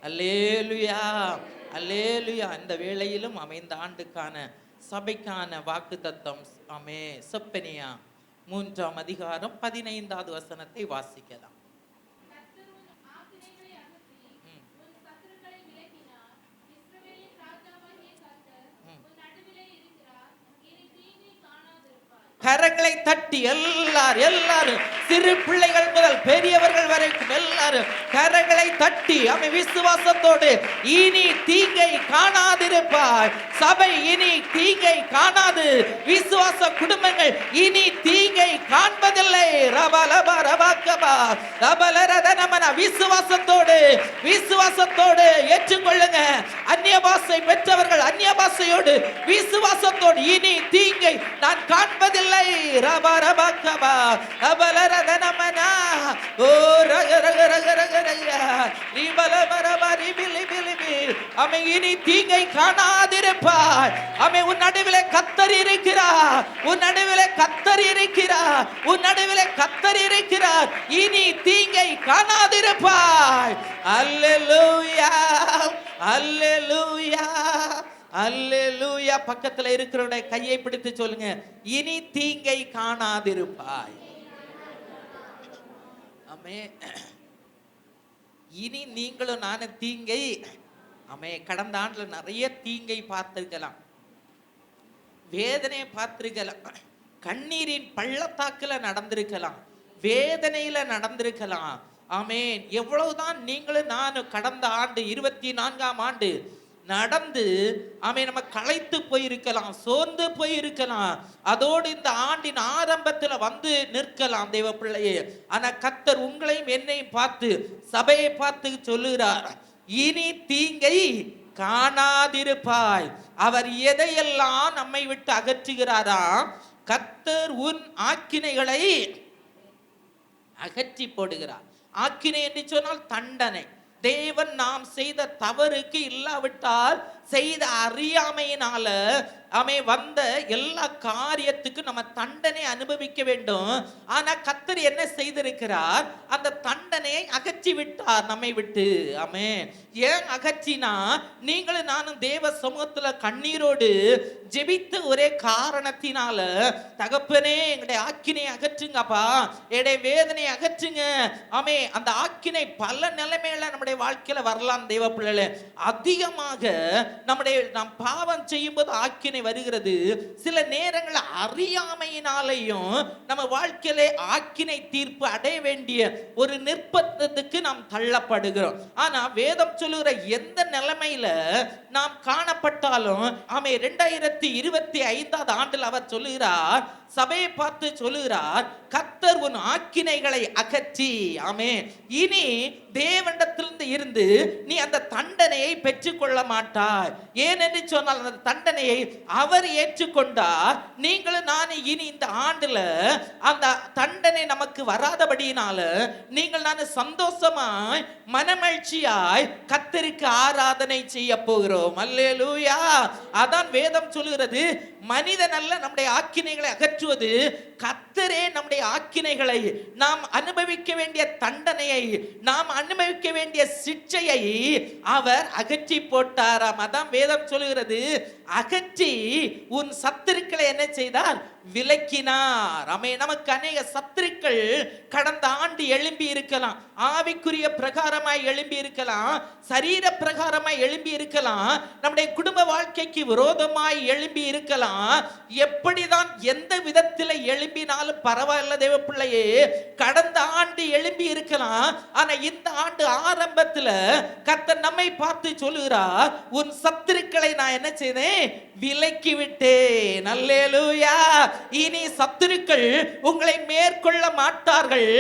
அல்லேலுயா, அல்லேலுயா. இந்த வேளையிலும் அமைந்த ஆண்டுக்கான சபைக்கான வாக்குத்தத்தம். ஆமே. செப்பனியா 3ஆம் அதிகாரம் 15வது வசனத்தை வாசிக்கலாம். கரங்களை தட்டி எல்லாரும் சிறு பிள்ளைகள் முதல் பெரியவர்கள் வரைக்கும் எல்லாரும் கரங்களை தட்டி அவை விசுவாசத்தோடு இனி தீங்கை காணாதிருப்பாய். சபை இனி தீங்கை காணாது. விசுவாச குடும்பங்கள் இனி தீங்கை காண்பதில்லை. விசுவாசத்தோடு ஏற்றுக்கொள்ளுங்க. அந்நிய பாஷை பெற்றவர்கள் அந்நிய பாஷையோடு விசுவாசத்தோடு இனி தீங்கை நான் காண்பதில்லை. இனி தீங்கை காணாதிருப்பாய். உன் நடுவிலே கர்த்தர் இருக்கிறார். உன் நடுவிலே கர்த்தர் இருக்கிறார். உன் நடுவிலே கர்த்தர் இருக்கிறார். இனி தீங்கை காணாதிருப்பாய். அல்லேலூயா, அல்லேலூயா, அல்லேலூயா. பக்கத்துல இருக்கிறவருடைய கையை பிடித்து சொல்லுங்க, இனி தீங்கை காணாதிருப்பாய். ஆமே. இனி நீங்களும் நானும் தீங்கை. ஆமே. கடந்த ஆண்டுல நிறைய தீங்கை பார்த்திருக்கலாம், வேதனையை பார்த்திருக்கலாம், கண்ணீரின் பள்ளத்தாக்குல நடந்திருக்கலாம், வேதனையில நடந்திருக்கலாம். ஆமேன். எவ்வளவுதான் நீங்களும் நானும் கடந்த ஆண்டு 24ஆம் ஆண்டு நடந்து நம்ம களைத்து போயிருக்கலாம், சோர்ந்து போயிருக்கலாம். அதோடு இந்த ஆண்டின் ஆரம்பத்தில் வந்து நிற்கலாம் தேவ பிள்ளையே. ஆனா கர்த்தர் உங்களையும் என்னையும் பார்த்து, சபையை பார்த்து சொல்லுகிறார், இனி தீங்கை காணாதிருப்பாய். அவர் எதையெல்லாம் நம்மை விட்டு அகற்றுகிறாரா? கர்த்தர் உன் ஆக்கினைகளை அகற்றி போடுகிறார். ஆக்கினை என்று சொன்னால் தண்டனை. தேவன் நாம் செய்த தவறுக்கு இல்லாவிட்டால் செய்த அறியாமையினால வந்த எல்லா காரியத்துக்கும் நம்ம தண்டனை அனுபவிக்க வேண்டும். ஆனா கர்த்தர் என்ன செய்திருக்கிறார்? அந்த தண்டனையை அகற்றி விட்டார் நம்மை விட்டு. ஏன் அகற்றினா, நீங்களும் நானும் தேவ சமூகத்துல கண்ணீரோடு ஜெபித்த ஒரே காரணத்தினால, தகப்பனே எங்களுடைய ஆக்கினை அகற்றுங்கப்பா, என்னுடைய வேதனை அகற்றுங்க. அந்த ஆக்கினை பல நிலைமையில நம்முடைய வாழ்க்கையில வரலாம் தேவ பிள்ளைகளே. அதிகமாக நாம் பாவம் செய்யும் போது ஆக்கினை வருகிறது. சில நேரங்கள் அறியாமையினாலேயும் நம்ம வாழ்க்கையிலே ஆக்கினை தீர்ப்பு அடைய வேண்டிய ஒரு நிர்பந்தத்துக்கு நாம் தள்ளப்படுகிறோம். ஆனா வேதம் சொல்லுகிற எந்த நிலைமையில நாம் காணப்பட்டாலும் 2025ஆவது ஆண்டில் அவர் சொல்லுகிறார், சபையை பார்த்து சொல்லுகிறார், கர்த்தர் உன் ஆக்கினைகளை அகற்றி. இனி தேவனிடத்திலிருந்து இருந்து நீ அந்த தண்டனையை பெற்றுக்கொள்ள மாட்டாய். ஏனென்று சொன்னால் அந்த தண்டனையை அவர் ஏற்றுக்கொண்டார். நீங்களும் நானும் இனி இந்த ஆண்டுல அந்த தண்டனை நமக்கு வராதபடியினால நீங்கள் நான் சந்தோஷமாய் மனமகிழ்ச்சியாய் கர்த்தருக்கு ஆராதனை செய்ய போகிறோம். அல்லேலூயா. அதான் வேதம் சொல்லுகிறது, மனிதன் அல்ல நம்முடைய ஆக்கினைகளை அகற்றுவது, கர்த்தரே நம்முடைய ஆக்கினைகளை, நாம் அனுபவிக்க வேண்டிய தண்டனையை, நாம் அனுபவிக்க வேண்டிய சிட்சையை அவர் அகற்றி போட்டாராம். அதான் வேதம் சொல்லுகிறது, அகற்றி உன் சத்துருக்களை என்ன செய்தார்? விலக்கினார். நமக்கு அநேக சத்துருக்கள் கடந்த ஆண்டு எழும்பி இருக்கலாம், ஆவிக்குரிய பிரகாரமாய் எழும்பி இருக்கலாம், சரீர பிரகாரமாய் எழும்பி இருக்கலாம், நம்முடைய குடும்ப வாழ்க்கைக்கு விரோதமாய் எழும்பி இருக்கலாம். எப்படிதான் எந்த விதத்தில் எழும்பினாலும் பரவாயில்ல தேவ பிள்ளையே, கடந்த ஆண்டு எழும்பி இருக்கலாம். ஆனா இந்த ஆண்டு ஆரம்பத்தில் கர்த்தர் நம்மை பார்த்து சொல்லுகிறார், உன் சத்துருக்களை நான் என்ன செய்தேன்? விலக்கி விட்டேன். அல்லேலூயா. இனி சத்துருக்கள் உங்களை மேற்கொள்ள மாட்டார்கள்,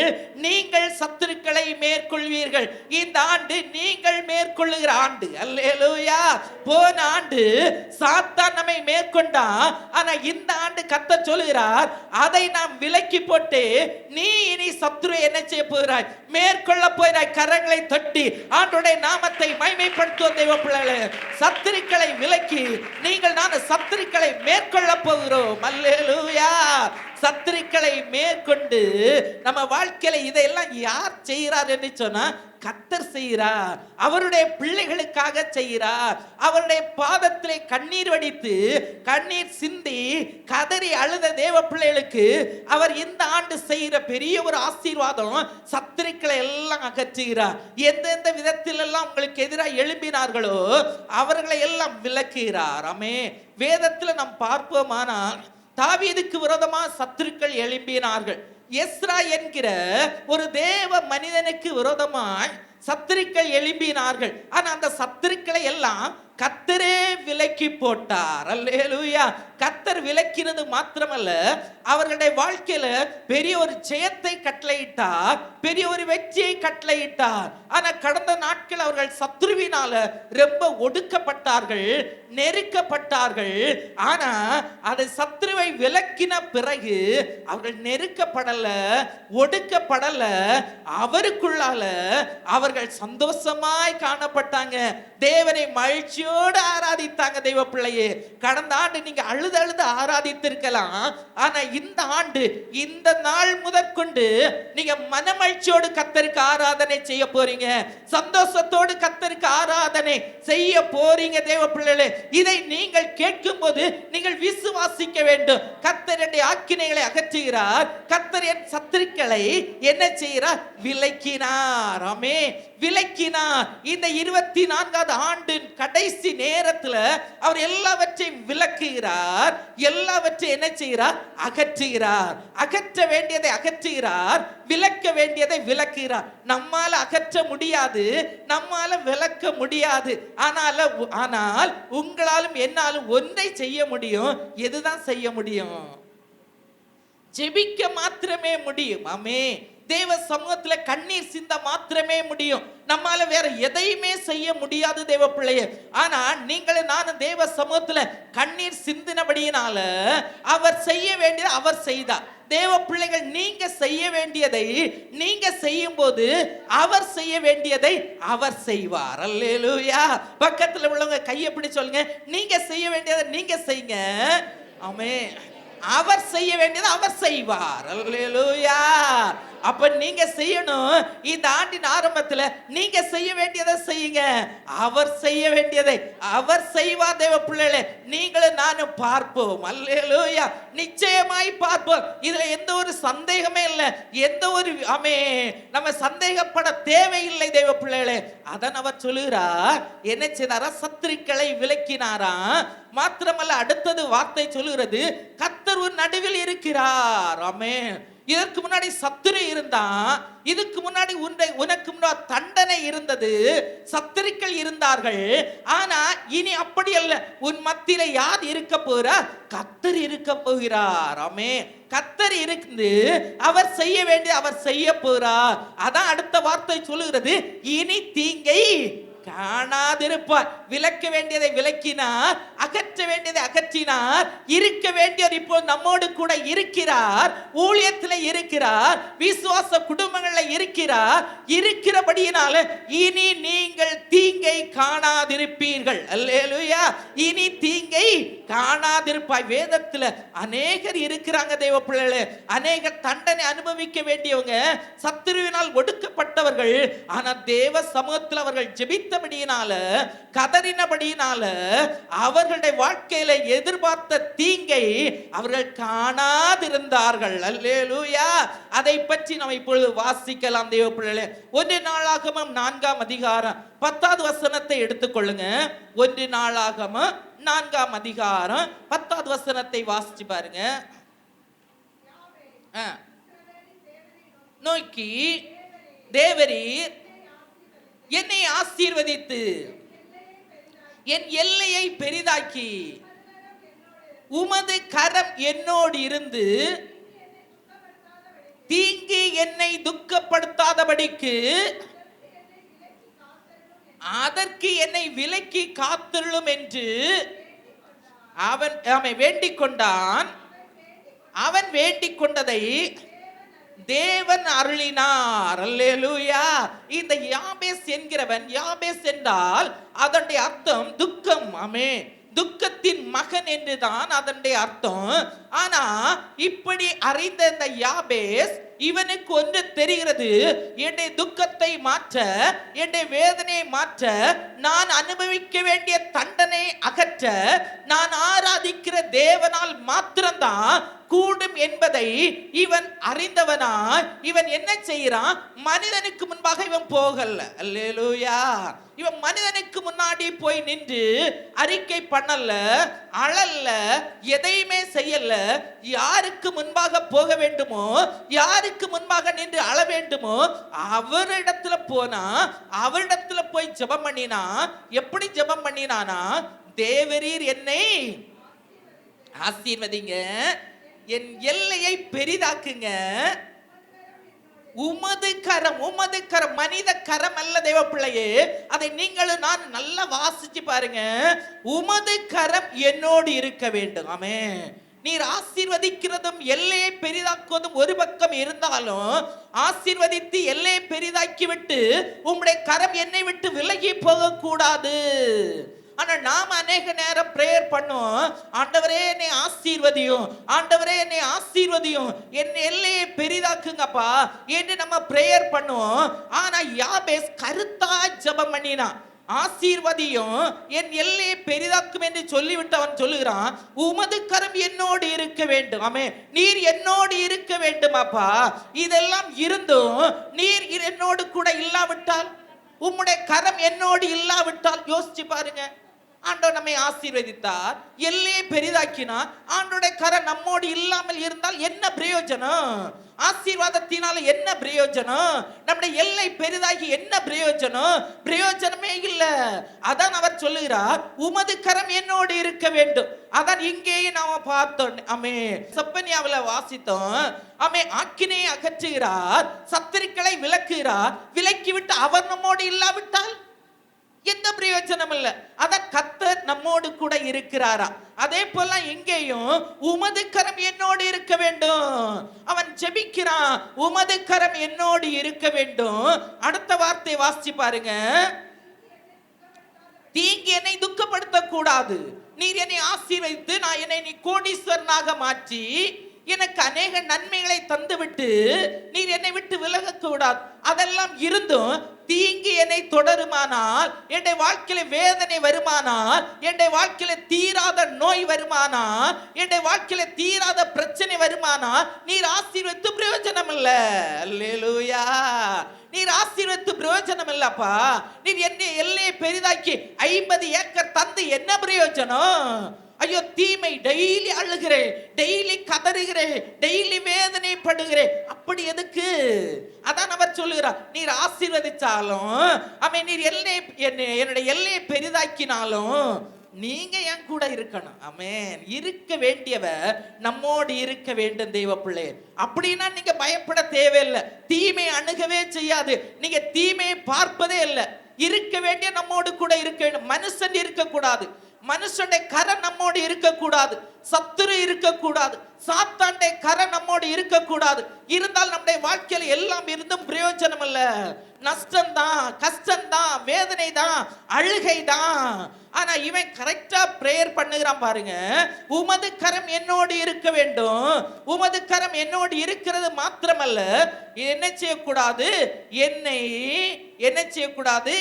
நீங்கள் சத்துருக்களை மேற்கொள்வீர்கள். இந்த ஆண்டு நீங்கள் மேற்கொள்ளுகிற ஆண்டு. அல்லேலூயா. போன ஆண்டு சாத்தான் நம்மை மேற்கொண்டா, ஆனா இந்த ஆண்டு கர்த்தர் சொல்லுகிறார், அதை நாம் விலக்கி போட்டு நீ இனி சத்துரு என்ன செய்ய போகிறாய்? மேற்கொள்ள போகிறாய். கரங்களை தட்டி ஆண்டவருடைய நாமத்தை மகிமைப்படுத்துவோம் தெய்வ பிள்ளைகளே. சத்துருக்களை விலக்கி நீங்கள் நான் சத்துருக்களை மேற்கொள்ள போகிறோம். அல்லேலூயா. சத்துருக்களை மேற்கொண்டு நம்ம வாழ்க்கையில இதையெல்லாம் யார் செய்கிறார் என்று சொன்னா, கர்த்தர் செய்கிறார். அவருடைய பிள்ளைகளுக்காக செய்கிறார். அவருடைய பாதத்திலே கண்ணீர் வடித்து கண்ணீர் சிந்தி கதறி அழுத தேவ பிள்ளைகளுக்கு அவர் இந்த ஆண்டு செய்கிற பெரிய ஒரு ஆசீர்வாதம், சத்துருக்களை எல்லாம் அகற்றுகிறார். எந்தெந்த விதத்தில் எல்லாம் உங்களுக்கு எதிராக எழும்பினார்களோ அவர்களை எல்லாம் விலக்குகிறார். ஆமே. வேதத்தில் நாம் பார்ப்போமானால் தாவீதுக்கு விரோதமாக சத்துருக்கள் எழும்பினார்கள். எஸ்ரா என்கிற ஒரு தேவ மனிதனுக்கு விரோதமாய் சத்துருக்கள் எழும்பினார்கள். ஆனா அந்த சத்துருக்களை எல்லாம் கர்த்தரே விலக்கி போட்டார். அல்லேலூயா. கர்த்தர் விலக்கினது மாத்திரமல்ல, அவர்களுடைய வாழ்க்கையில பெரிய ஒரு ஜெயத்தை கட்டளையிட்டார், பெரிய ஒரு வெற்றியை கட்டளையிட்டார். ஆனா கடந்த நாட்கள் அவர்கள் சத்துருவினால ரொம்ப ஒடுக்கப்பட்டார்கள், நெருக்கப்பட்டார்கள். ஆனா அது சத்துருவை விலக்கின பிறகு அவர்கள் நெருக்கப்படல, ஒடுக்கப்படல, அவருக்குள்ளால அவர்கள் சந்தோஷமாய் காணப்பட்டாங்க. தேவனை மகிழ்ச்சியோடு ஆராதித்தாங்க. தெய்வ பிள்ளையே, கடந்த ஆண்டு நீங்க அழுது அழுது ஆராதித்திருக்கலாம். ஆனா இந்த ஆண்டு, இந்த நாள் முதற்கொண்டு நீங்க மனமகிழ்ச்சியோடு கர்த்தருக்கு ஆராதனை செய்ய போறீங்க. சந்தோஷத்தோடு கர்த்தருக்கு ஆராதனை செய்ய போறீங்க. தேவ பிள்ளைகளே, இதை நீங்கள் கேட்கும் போது நீங்கள் விசுவாசிக்க வேண்டும். கர்த்தர் என்னுடைய ஆக்கினைகளை அகற்றுகிறார். கர்த்தர் என் சத்துருக்களை என்ன செய்கிறார்? விலக்கினார். ஆமே, விலக்கினார். இந்த 24வது ஆண்டின் கடைசி நேரத்தில் அவர் எல்லாவற்றையும் விலக்குகிறார். எல்லாவற்றையும் என்ன செய்கிறார்? அகற்றுகிறார். அகற்ற வேண்டியதை அகற்றுகிறார், விலக்க வேண்டியதை விலக்குகிறார். நம்மால அகற்ற முடியாது, நம்மால விலக்க முடியாது. ஆனால் உங்களாலும் என்னாலும் ஒன்றை செய்ய முடியும். எதுதான் செய்ய முடியும்? ஜெபிக்க மாத்திரமே முடியும். ஆமே. தேவ சமூகத்துல கண்ணீர் சிந்த மாத்திரமே முடியும். நம்மால வேற எதையுமே செய்ய முடியாது தேவ பிள்ளையே. ஆனா நீங்களும் நானும் தேவ சமூகத்துல கண்ணீர் சிந்தினபடியினால அவர் செய்ய வேண்டியதை அவர் செய்தார். தேவ பிள்ளைகள், நீங்க செய்ய வேண்டியதை நீங்க செய்யும் போது அவர் செய்ய வேண்டியதை அவர் செய்வார். அல்லேலூயா. பக்கத்துல உள்ளவங்க கையை பிடிச்சு சொல்லுங்க, நீங்க செய்ய வேண்டியதை நீங்க செய்யுங்க. ஆமென். அவர் செய்ய வேண்டியதை அவர் செய்வார். அல்லேலூயா. அப்ப நீங்க செய்யணும். இந்த ஆண்டின் ஆரம்பத்துல நீங்க செய்ய வேண்டியதை செய்யுங்க. அவர் செய்ய வேண்டியதை அவர் செய்வார். தேவ பிள்ளைகளே, நீங்களும் நானும் பார்ப்போம். அல்லேலூயா. நிச்சயமாய் பார்ப்போம். இதுல எந்த ஒரு சந்தேகமே இல்லை. எந்த ஒரு நம்ம சந்தேகப்பட தேவையில்லை. தேவ பிள்ளைகளே, அதான் அவர் சொல்லுகிறார். என்ன செய்தாரா? சத்துருக்களை விலக்கினாரா. மாத்திரமல்ல, அடுத்தது வார்த்தை சொல்லுகிறது, கர்த்தர் ஒரு நடுவில் இருக்கிறார். ஆமென். இதற்கு முன்னாடி சத்துரு இருந்தான். இதுக்கு முன்னாடி உனக்கு முன்னாடி தண்டனை இருந்தது, சத்துருக்கள் இருந்தார்கள். ஆனா இனி அப்படி அல்ல. உன் மத்தியில யார் இருக்க போகிறார்? கர்த்தர் இருக்க போகிறார். ஆமென். கர்த்தர் இருந்து அவர் செய்ய வேண்டிய அவர் செய்ய போகிறார். அதான் அடுத்த வார்த்தை சொல்லுகிறது, இனி தீங்கை காணாதிருப்பார். விலக்க வேண்டியதை விலக்கினார், அகற்ற வேண்டியதை அகற்றினார். இருக்க வேண்டியவர் இப்போ நம்மோடு கூட இருக்கிறார், ஊழியத்தில் இருக்கிறார், விசுவாச குடும்பங்களில் இருக்கிறார். இருக்கிறபடியினால இனி நீங்கள் தீங்கை காணாதிருப்பீர்கள். அல்லேலூயா. இனி தீங்கை காணாதிருப்பாய். வேதத்தில் அநேகர் இருக்கிறாங்க தேவ பிள்ளைகளே. அநேகர் தண்டனை அனுபவிக்க வேண்டியவங்க, சத்துருவினால் ஒடுக்கப்பட்டவர்கள். ஆனா தேவ சமூகத்தில் அவர்கள் ஜெபித்தபடியினால, கதறினபடியினால அவர்களுடைய வாழ்க்கையில எதிர்பார்த்த தீங்கை அவர்கள் காணாதிருந்தார்கள். அல்லேலூயா. அதை பற்றி நாம் இப்பொழுது வாசிக்கலாம் தேவ பிள்ளைகளே. 1 நாளாகமம் 4ஆம் அதிகாரம் 10வது வசனத்தை எடுத்துக்கொள்ளுங்க. 1 நாளாகமம் 4ஆம் அதிகாரம் 10வது வசனத்தை வாசிச்சு பாருங்க. நோக்கி, தேவரீர் என்னை ஆசீர்வதித்து என் எல்லையை பெரிதாக்கி உமது கரம் என்னோடு இருந்து தீங்கு என்னை துக்கப்படுத்தாதபடிக்கு அதற்கு என்னை விலக்கி காத்தருளும் என்று அவன் வேண்டிக் கொண்டான். அவன் வேண்டிக் கொண்டதை தேவன் அருளினார். அல்லேலூயா. இந்த யாபேஸ் என்கிறவன், யாபேஸ் என்றால் அதனுடைய அர்த்தம் துக்கம். ஆமே, துக்கத்தின் மகன் என்றுதான் அதனுடைய அர்த்தம். ஆனா இப்படி அறிந்த இந்த யாபேஸ் இவனுக்கு ஒன்று தெரிகிறது, என்னுடைய துக்கத்தை மாற்ற, என்னுடைய வேதனையை மாற்ற, நான் அனுபவிக்க வேண்டிய தண்டனை அகற்ற, நான் ஆராதிக்கிற தேவனால் மாத்திரம்தான் கூடும் என்பதை இவன் அறிந்தவனா இவன் என்ன செய்யறான்? மனிதனுக்கு முன்பாக இவன் போகல. அல்லேலூயா. இவன் மனிதனுக்கு முன்னாடி போய் நின்று அறிக்கை பண்ணல, அழல்ல, எதையுமே செய்யல. யாருக்கு முன்பாக போக வேண்டுமோ, யாருக்கு முன்பாக நின்று அழ வேண்டுமோ அவரிடத்துல போனா, அவரிடத்துல போய் ஜெபம் பண்ணினா. எப்படி ஜெபம் பண்ணினானா? தேவரீர் என்னை ஆசீர்வதிங்க, என் எல்லையை பெரிதாக்குங்க, உமது கரம், உமது கரம், மனித கரம் அல்ல தேவ பிள்ளையே. அதை நீங்களும் நான் நல்லா வாசிச்சு பாருங்க. உமது கரம் என்னோடு இருக்க வேண்டும். ஆமென். நீர் ஆசீர்வதிக்கிறதும் எல்லையை பெரிதாக்குவதும் ஒரு பக்கம் இருந்தாலும், ஆசீர்வதித்து எல்லையை பெரிதாக்கி விட்டு உம்முடைய கரம் என்னை விட்டு விலகி போக கூடாது. ஆனா நாம அநேக நேரம் பிரேயர் பண்ணுவோம், ஆண்டவரே என்னை ஆசீர்வதியும், ஆண்டவரே என்னை ஆசீர்வதியும், என் எல்லையை பெரிதாக்குங்கப்பா என்று நம்ம பிரேயர் பண்ணுவோம். ஆனா யாபேஸ் கருத்தா ஜெபம் பண்ணினா, ஆசீர்வதியும் என் எல்லையை பெரிதாக்கும் என்று சொல்லிவிட்டு அவன் சொல்லுகிறான், உமது கரம் என்னோடு இருக்க வேண்டும். ஆமே, நீர் என்னோடு இருக்க வேண்டும் அப்பா. இதெல்லாம் இருந்தும் நீர் என்னோடு கூட இல்லாவிட்டால், உம்முடைய கரம் என்னோடு இல்லாவிட்டால், யோசிச்சு பாருங்க. ஆண்டவர் நம்மை ஆசீர்வதித்தார், எல்லையை பெரிதாக்கினார். ஆண்டோட கரம் நம்மோடு இல்லாமல் இருந்தால் என்ன பிரயோஜனம்? ஆசீர்வாதத்தினால என்ன பிரயோஜனம்? நம்முடைய எல்லை பெரிதாகி என்ன பிரயோஜனம்? பிரயோஜனமே இல்லை. அதான் அவர் சொல்லுகிறார், உமது கரம் என்னோடு இருக்க வேண்டும். அதான் இங்கேயே நாம பார்த்தோம். ஆமே, செப்பனியாவில வாசித்தோம். ஆமே, ஆக்கினையை அகற்றுகிறார், சத்துருக்களை விலக்குகிறார். விலக்கிவிட்டு அவர் நம்மோடு இல்லாவிட்டால் எந்த பிரயோஜனம் இல்லை. அதான் கர்த்தர் நம்மோடு கூட இருக்கிறாரா. அதே போல எங்கேயும் உமது கரம் என்னோடு இருக்க வேண்டும். அவன் ஜெபிக்கிறான், உமது கரம் என்னோடு இருக்க வேண்டும். அடுத்த வார்த்தை வாசிச்சு பாருங்க, தீங்கு என்னை துக்கப்படுத்த கூடாது. நீர் என்னை ஆசீர்வதித்து நான் என்னை நீ கோடீஸ்வரனாக மாற்றி எனக்கு அநேக நன்மைகளை தந்துவிட்டு நீர் என்னை விட்டு விலக கூடாது. அதெல்லாம் இருந்தும் தீங்கு என்னை தொடருமானால், என்னுடைய வாழ்க்கையில வேதனை வருமானால், என்னுடைய வாழ்க்கையில தீராத நோய் வருமானால், என்னுடைய வாழ்க்கையில தீராத பிரச்சனை வருமானால், நீர் ஆசீர்வதித்து பிரயோஜனம் இல்ல. அல்லேலூயா. நீர் ஆசீர்வதித்து பிரயோஜனம் இல்லப்பா. நீர் என்னை எல்லையை பெரிதாக்கி 50 ஏக்கர் தந்து என்ன பிரயோஜனம்? ஐயோ, தீமை, டெய்லி அழுகிறேன், டெய்லி கதறுகிறேன், டெய்லி வேதனைப்படுகிறேன். அப்படி எதுக்கு? அதான் அவர் சொல்லுகிறார், நீர் ஆசீர்வதிச்சாலும், அவன் நீர் என்னுடைய எல்லையை பெரிதாக்கினாலும் நீங்க என் கூட இருக்கணும். ஆமென். இருக்க வேண்டியவர் நம்மோடு இருக்க வேண்டும் தெய்வ பிள்ளை. அப்படின்னா நீங்க பயப்பட தேவையில்லை. தீமை அணுகவே செய்யாது. நீங்க தீமையை பார்ப்பதே இல்லை. இருக்க வேண்டிய நம்மோடு கூட இருக்க வேண்டும். மனுஷன் இருக்கக்கூடாது, மனுஷனுடைய கரம் நம்மோடு இருக்கக்கூடாது, சத்துரு இருக்கக்கூடாது, சாத்தானுடைய கரம் நம்மோடு இருக்கக்கூடாது. இருந்தால் நம்முடைய வாழ்க்கையில் எல்லாம் இருந்தும் பிரயோஜனம் இல்ல. நஷ்டம்தான், கஷ்டம்தான், வேதனை தான், அழுகை தான். ஆனா இவன் கரெக்டா பிரேயர் பண்ணுகிறான் பாருங்க. உமது கரம் என்னோடு இருக்க வேண்டும். உமது கரம் என்னோடு இருக்கிறது மாத்திரமல்ல, என்ன செய்யக்கூடாது? என்ன செய்யக்கூடாது?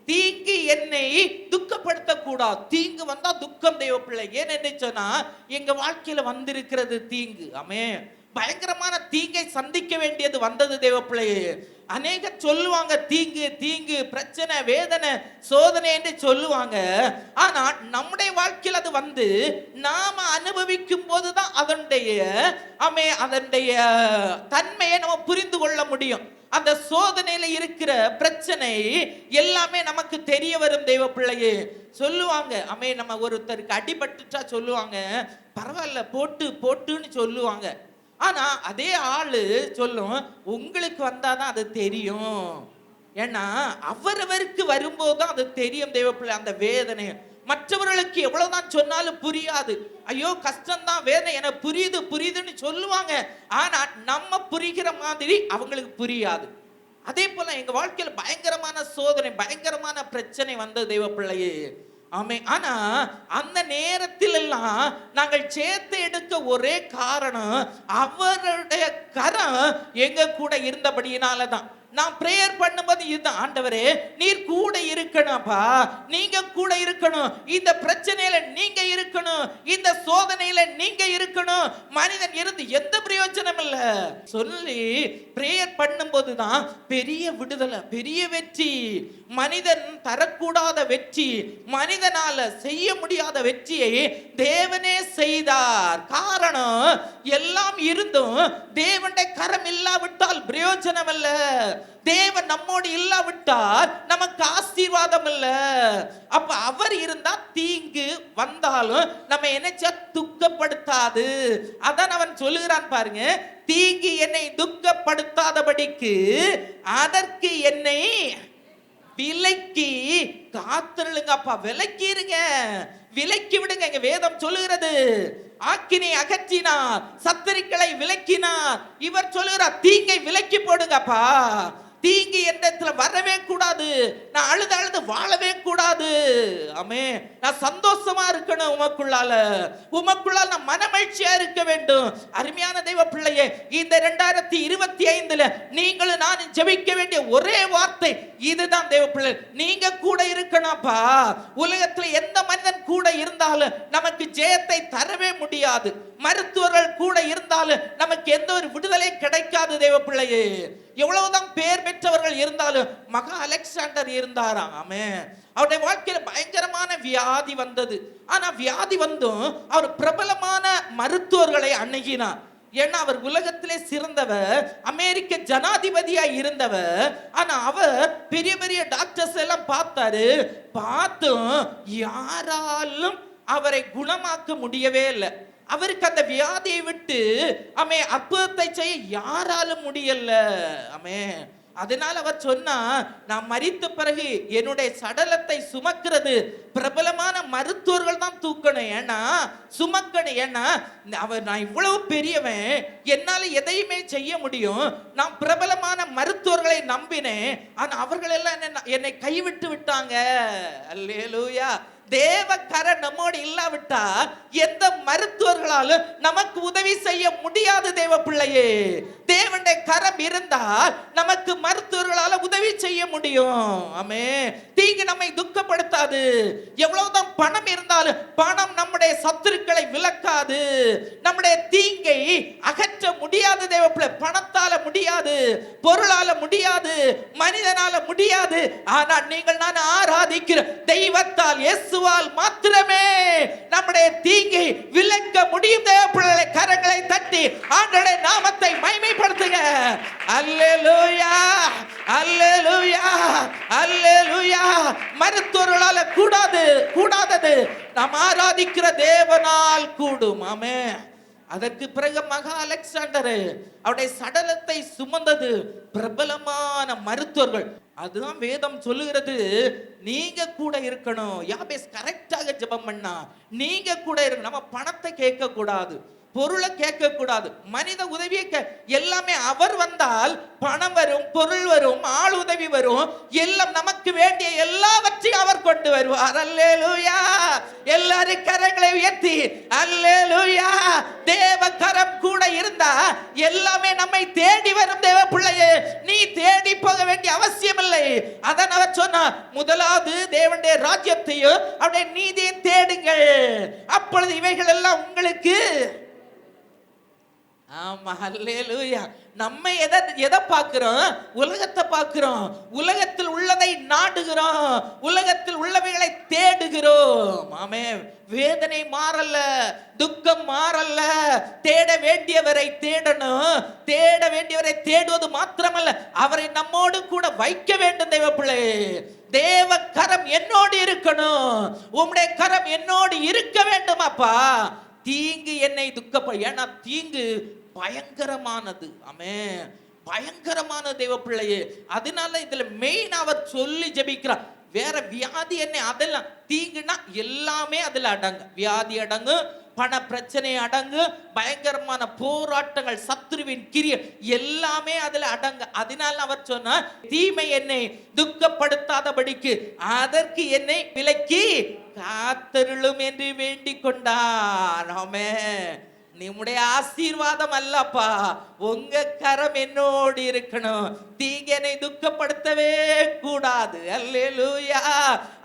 தீங்கு என்னை துக்கப்படுத்த கூடாது. தீங்கு வந்தா துக்கம் தெய்வ பிள்ளை. ஏன்னு சொன்னா எங்க வாழ்க்கையில வந்திருக்கிறது தீங்கு. ஆமென். பயங்கரமான தீங்கை சந்திக்க வேண்டியது வந்தது தேவ பிள்ளையே. அநேக சொல்லுவாங்க தீங்கு, தீங்கு, பிரச்சனை, வேதனை, சோதனை என்று சொல்லுவாங்க. ஆனா நம்முடைய வாழ்க்கையில் அது வந்து நாம அனுபவிக்கும் போதுதான் அதனுடைய தன்மையை நம்ம புரிந்து கொள்ள முடியும். அந்த சோதனையில இருக்கிற பிரச்சனை எல்லாமே நமக்கு தெரிய வரும் தெய்வ பிள்ளையே. சொல்லுவாங்க, நம்ம ஒருத்தருக்கு அடிபட்டுட்டா சொல்லுவாங்க, பரவாயில்ல போட்டுன்னு சொல்லுவாங்க. ஆனா அதே ஆளு சொல்லும், உங்களுக்கு வந்தாதான் அது தெரியும். ஏன்னா அவரவருக்கு வரும்போது தான் அது தெரியும் தெய்வ பிள்ளை. அந்த வேதனை மற்றவர்களுக்கு எவ்வளவுதான் சொன்னாலும் புரியாது. ஐயோ கஷ்டம்தான், வேதனை எனக்கு புரியுதுன்னு சொல்லுவாங்க. ஆனா நம்ம புரிகிற மாதிரி அவங்களுக்கு புரியாது. அதே போல எங்க வாழ்க்கையில பயங்கரமான சோதனை, பயங்கரமான பிரச்சனை வந்த தெய்வ பிள்ளையே. ஆமே. ஆனா அந்த நேரத்தில் எல்லாம் நாங்கள் சேர்த்து எடுக்க ஒரே காரணம் அவருடைய கரம் எங்க கூட இருந்தபடியினால தான். நான் பிரேயர் பண்ணும்போது இதுதான், ஆண்டவரே நீர் கூட இருக்கணும்ப்பா, நீங்க கூட இருக்கணும், இந்த பிரச்சனையில நீங்க இருக்கணும், இந்த சோதனையில நீங்க இருக்கணும், மனிதன் இருந்து எந்த பிரயோஜனம் இல்ல சொல்லி பிரேயர் பண்ணும்போது தான் பெரிய விடுதலை, பெரிய வெற்றி. மனிதன் தரக்கூடாத வெற்றி, மனிதனால செய்ய முடியாத வெற்றியை தேவனே செய்தார். காரணம் எல்லாம் இருந்தும் தேவனுடைய கரம் இல்லாவிட்டால் பிரயோஜனம் அல்ல. தேவன் நம்மோடு இல்லாவிட்டால் நமக்கு ஆசீர்வாதம் இல்ல. அப்ப அவர் இருந்தா தீங்கு வந்தாலும் நம்ம என்னச்சா துக்கப்படுத்தாது. அதான் அவன் சொல்லுகிறான் பாருங்க, தீங்கு என்னை துக்கப்படுத்தாதபடிக்கு அதற்கு என்னை விலக்கி காத்துருங்க. அப்பா விலக்கி இருங்க, விலக்கி விடுங்க. இங்க வேதம் சொல்லுகிறது ஆக்கினை அகற்றினார், சத்துருக்களை விலக்கினார். இவர் சொல்லுகிறார் தீங்கை விலக்கி போடுங்கப்பா. தீங்கு என்ற இடத்துல வரவே கூடாது. நான் அழுது அழுது வாழவே கூடாது. ஆமே, நான் சந்தோஷமா இருக்கணும் உமக்குள்ளால, உமக்குள்ளால நான் மனமகிழ்ச்சியா இருக்க வேண்டும். அருமையான தெய்வ பிள்ளையே, இந்த 2025 நீங்களும் நான் ஜெபிக்க வேண்டிய ஒரே வார்த்தை இதுதான் தெய்வ பிள்ளை, நீங்க கூட இருக்கணும்ப்பா. உலகத்துல எந்த மனிதன் கூட இருந்தாலும் நமக்கு ஜெயத்தை தரவே முடியாது. மருத்துவர்கள் கூட இருந்தாலும் நமக்கு எந்த ஒரு விடுதலை கிடைக்காது தெய்வ பிள்ளையே. எவ்வளவுதான் பேர் பெற்றவர்கள் இருந்தாலும் மகா அலெக்சாண்டர் இருந்தாராம். ஆமென். அவருடைய வாழ்க்கையில பயங்கரமான வியாதி வந்தது. ஆனா வியாதி வந்தும் அவர் பிரபலமான மருத்துவர்களை அணுகினார். ஏன்னா அவர் உலகத்திலே சிறந்தவர், அமெரிக்க ஜனாதிபதியா இருந்தவர். ஆனா அவர் பெரிய பெரிய டாக்டர்ஸ் எல்லாம் பார்த்தாரு, பார்த்தும் யாராலும் அவரை குணமாக்க முடியவே இல்லை. அவருக்கு அந்த வியாதியை விட்டு அமே அற்புதத்தை செய்ய யாராலும் முடியல. அமே, அதனால அவர் சொன்னா, நான் மரித்த பிறகு என்னுடைய சடலத்தை சுமக்கிறது பிரபலமான மருத்துவர்கள் தான் தூக்கணும். ஏன்னா சுமக்கணும். ஏன்னா நான் இவ்வளவு பெரியவன், என்னால எதையுமே செய்ய முடியும். நான் பிரபலமான மருத்துவர்களை நம்பினேன், ஆனா அவர்கள் எல்லாம் என்னை கைவிட்டு விட்டாங்க. அல்லேலூயா. தேவ கரம் நம்மோடு இல்லாவிட்டா எந்த மருத்துவர்களாலும் நமக்கு உதவி செய்ய முடியாது தேவ பிள்ளையே. தேவனுடைய கரம் இருந்தால் நமக்கு மருத்துவர்களால உதவி செய்ய முடியும். ஆமே, தீங்கு நம்மை துக்கப்படுத்தாது. எவ்வளவுதான் பணம் இருந்தாலும் பணம் நம்முடைய சத்துருக்களை விலக்காது, நம்முடைய தீங்கை அகற்ற முடியாது தேவ பிள்ளை. பணத்தால முடியாது, பொருளால முடியாது, மனிதனால முடியாது. ஆனால் நீங்கள் நான் ஆராதிக்கிற தெய்வத்தால், இயேசுவால் மாத்திரமே நம்முடைய தீங்கை விலக்க முடியும் தேவ பிள்ளைகளை. கரங்களை தட்டி ஆண்டவருடைய நாமத்தை மகிமைப்படுத்துங்க. அல்லேலூயா, அல்லேலூயா, அல்லேலூயா. மருத்துவர்களால கூடாதது நாம் ஆராதிக்கிற தேவனால் கூடும். ஆமென். அதற்கு பிறகு மகா அலெக்சாண்டர் அவருடைய சடலத்தை சுமந்தது பிரபலமான மருத்துவர்கள். அதுதான் வேதம் சொல்லுகிறது, நீங்க கூட இருக்கணும். யாபேஸ் கரெக்டாக ஜெபம் பண்ணா நீங்க கூட இருக்கணும். நம்ம பணத்தை கேட்க கூடாது, பொருளை கேட்க கூடாது, மனித உதவியை எல்லாமே அவர் வந்தால் பணம் வரும், பொருள் வரும், ஆள் உதவி வரும், எல்லாம் நமக்கு வேண்டிய எல்லாவற்றையும் அவர் கொண்டு வருவார். அல்லேலூயா. எல்லாரும் கரங்களை உயர்த்தி அல்லேலூயா. தேவ கரம் கூட இருந்தா எல்லாமே நம்மை தேடி வரும் தேவ பிள்ளையே. நீ தேடி போக வேண்டிய அவசியம் இல்லை. அதான் அவர் சொன்னார், முதலாவது தேவனுடைய ராஜ்யத்தையும் அவருடைய நீதியையும் தேடுங்கள், அப்பொழுது இவைகள் எல்லாம் உங்களுக்கு. ஆமா, அல்லேலூயா. நம்ம எதை பார்க்கிறோம்? உலகத்தை பார்க்கிறோம். உலகத்தில் உள்ளதை நாடுகிறோம், உலகத்தில் உள்ளவைகளை தேடுகிறோம். ஆமே, வேதனை மாறல்ல, துக்கம் மாறல்ல. தேட வேண்டியவரை தேடணும். தேட வேண்டியவரை தேடுவது மாத்திரமல்ல, அவரை நம்மோடு கூட வைக்க வேண்டும் தேவ பிள்ளை. தேவ கரம் என்னோடு இருக்கணும், உம்முடைய கரம் என்னோடு இருக்க வேண்டும். அப்பா, தீங்கு என்னை ஏன்னா தீங்கு பயங்கரமானது. ஆமென், பயங்கரமான தேவ பிள்ளையே. அதனால இதுல மெயின் அவர் சொல்லி ஜெபிக்கிறார். வேற வியாதி என்ன, அதெல்லாம் தீங்குனா எல்லாமே அதுல அடங்கு. வியாதி அடங்கு, பண பிரச்சனை அடங்கு, பயங்கரமான போராட்டங்கள், சத்துருவின் கிரிய எல்லாமே அதுல அடங்கு. அதனால அவர் சொன்னார், தீமை என்னை துக்கப்படுத்தாதபடிக்கு அதற்கு என்னை விலக்கி காத்தருளும் என்று வேண்டிக் கொண்டான். ஆமென். நம்முடைய ஆசீர்வாதம் அல்லப்பா, உங்க கரம் என்னோடு இருக்கணும், தீங்கனை துக்கப்படுத்தவே கூடாது. அல்லேலூயா.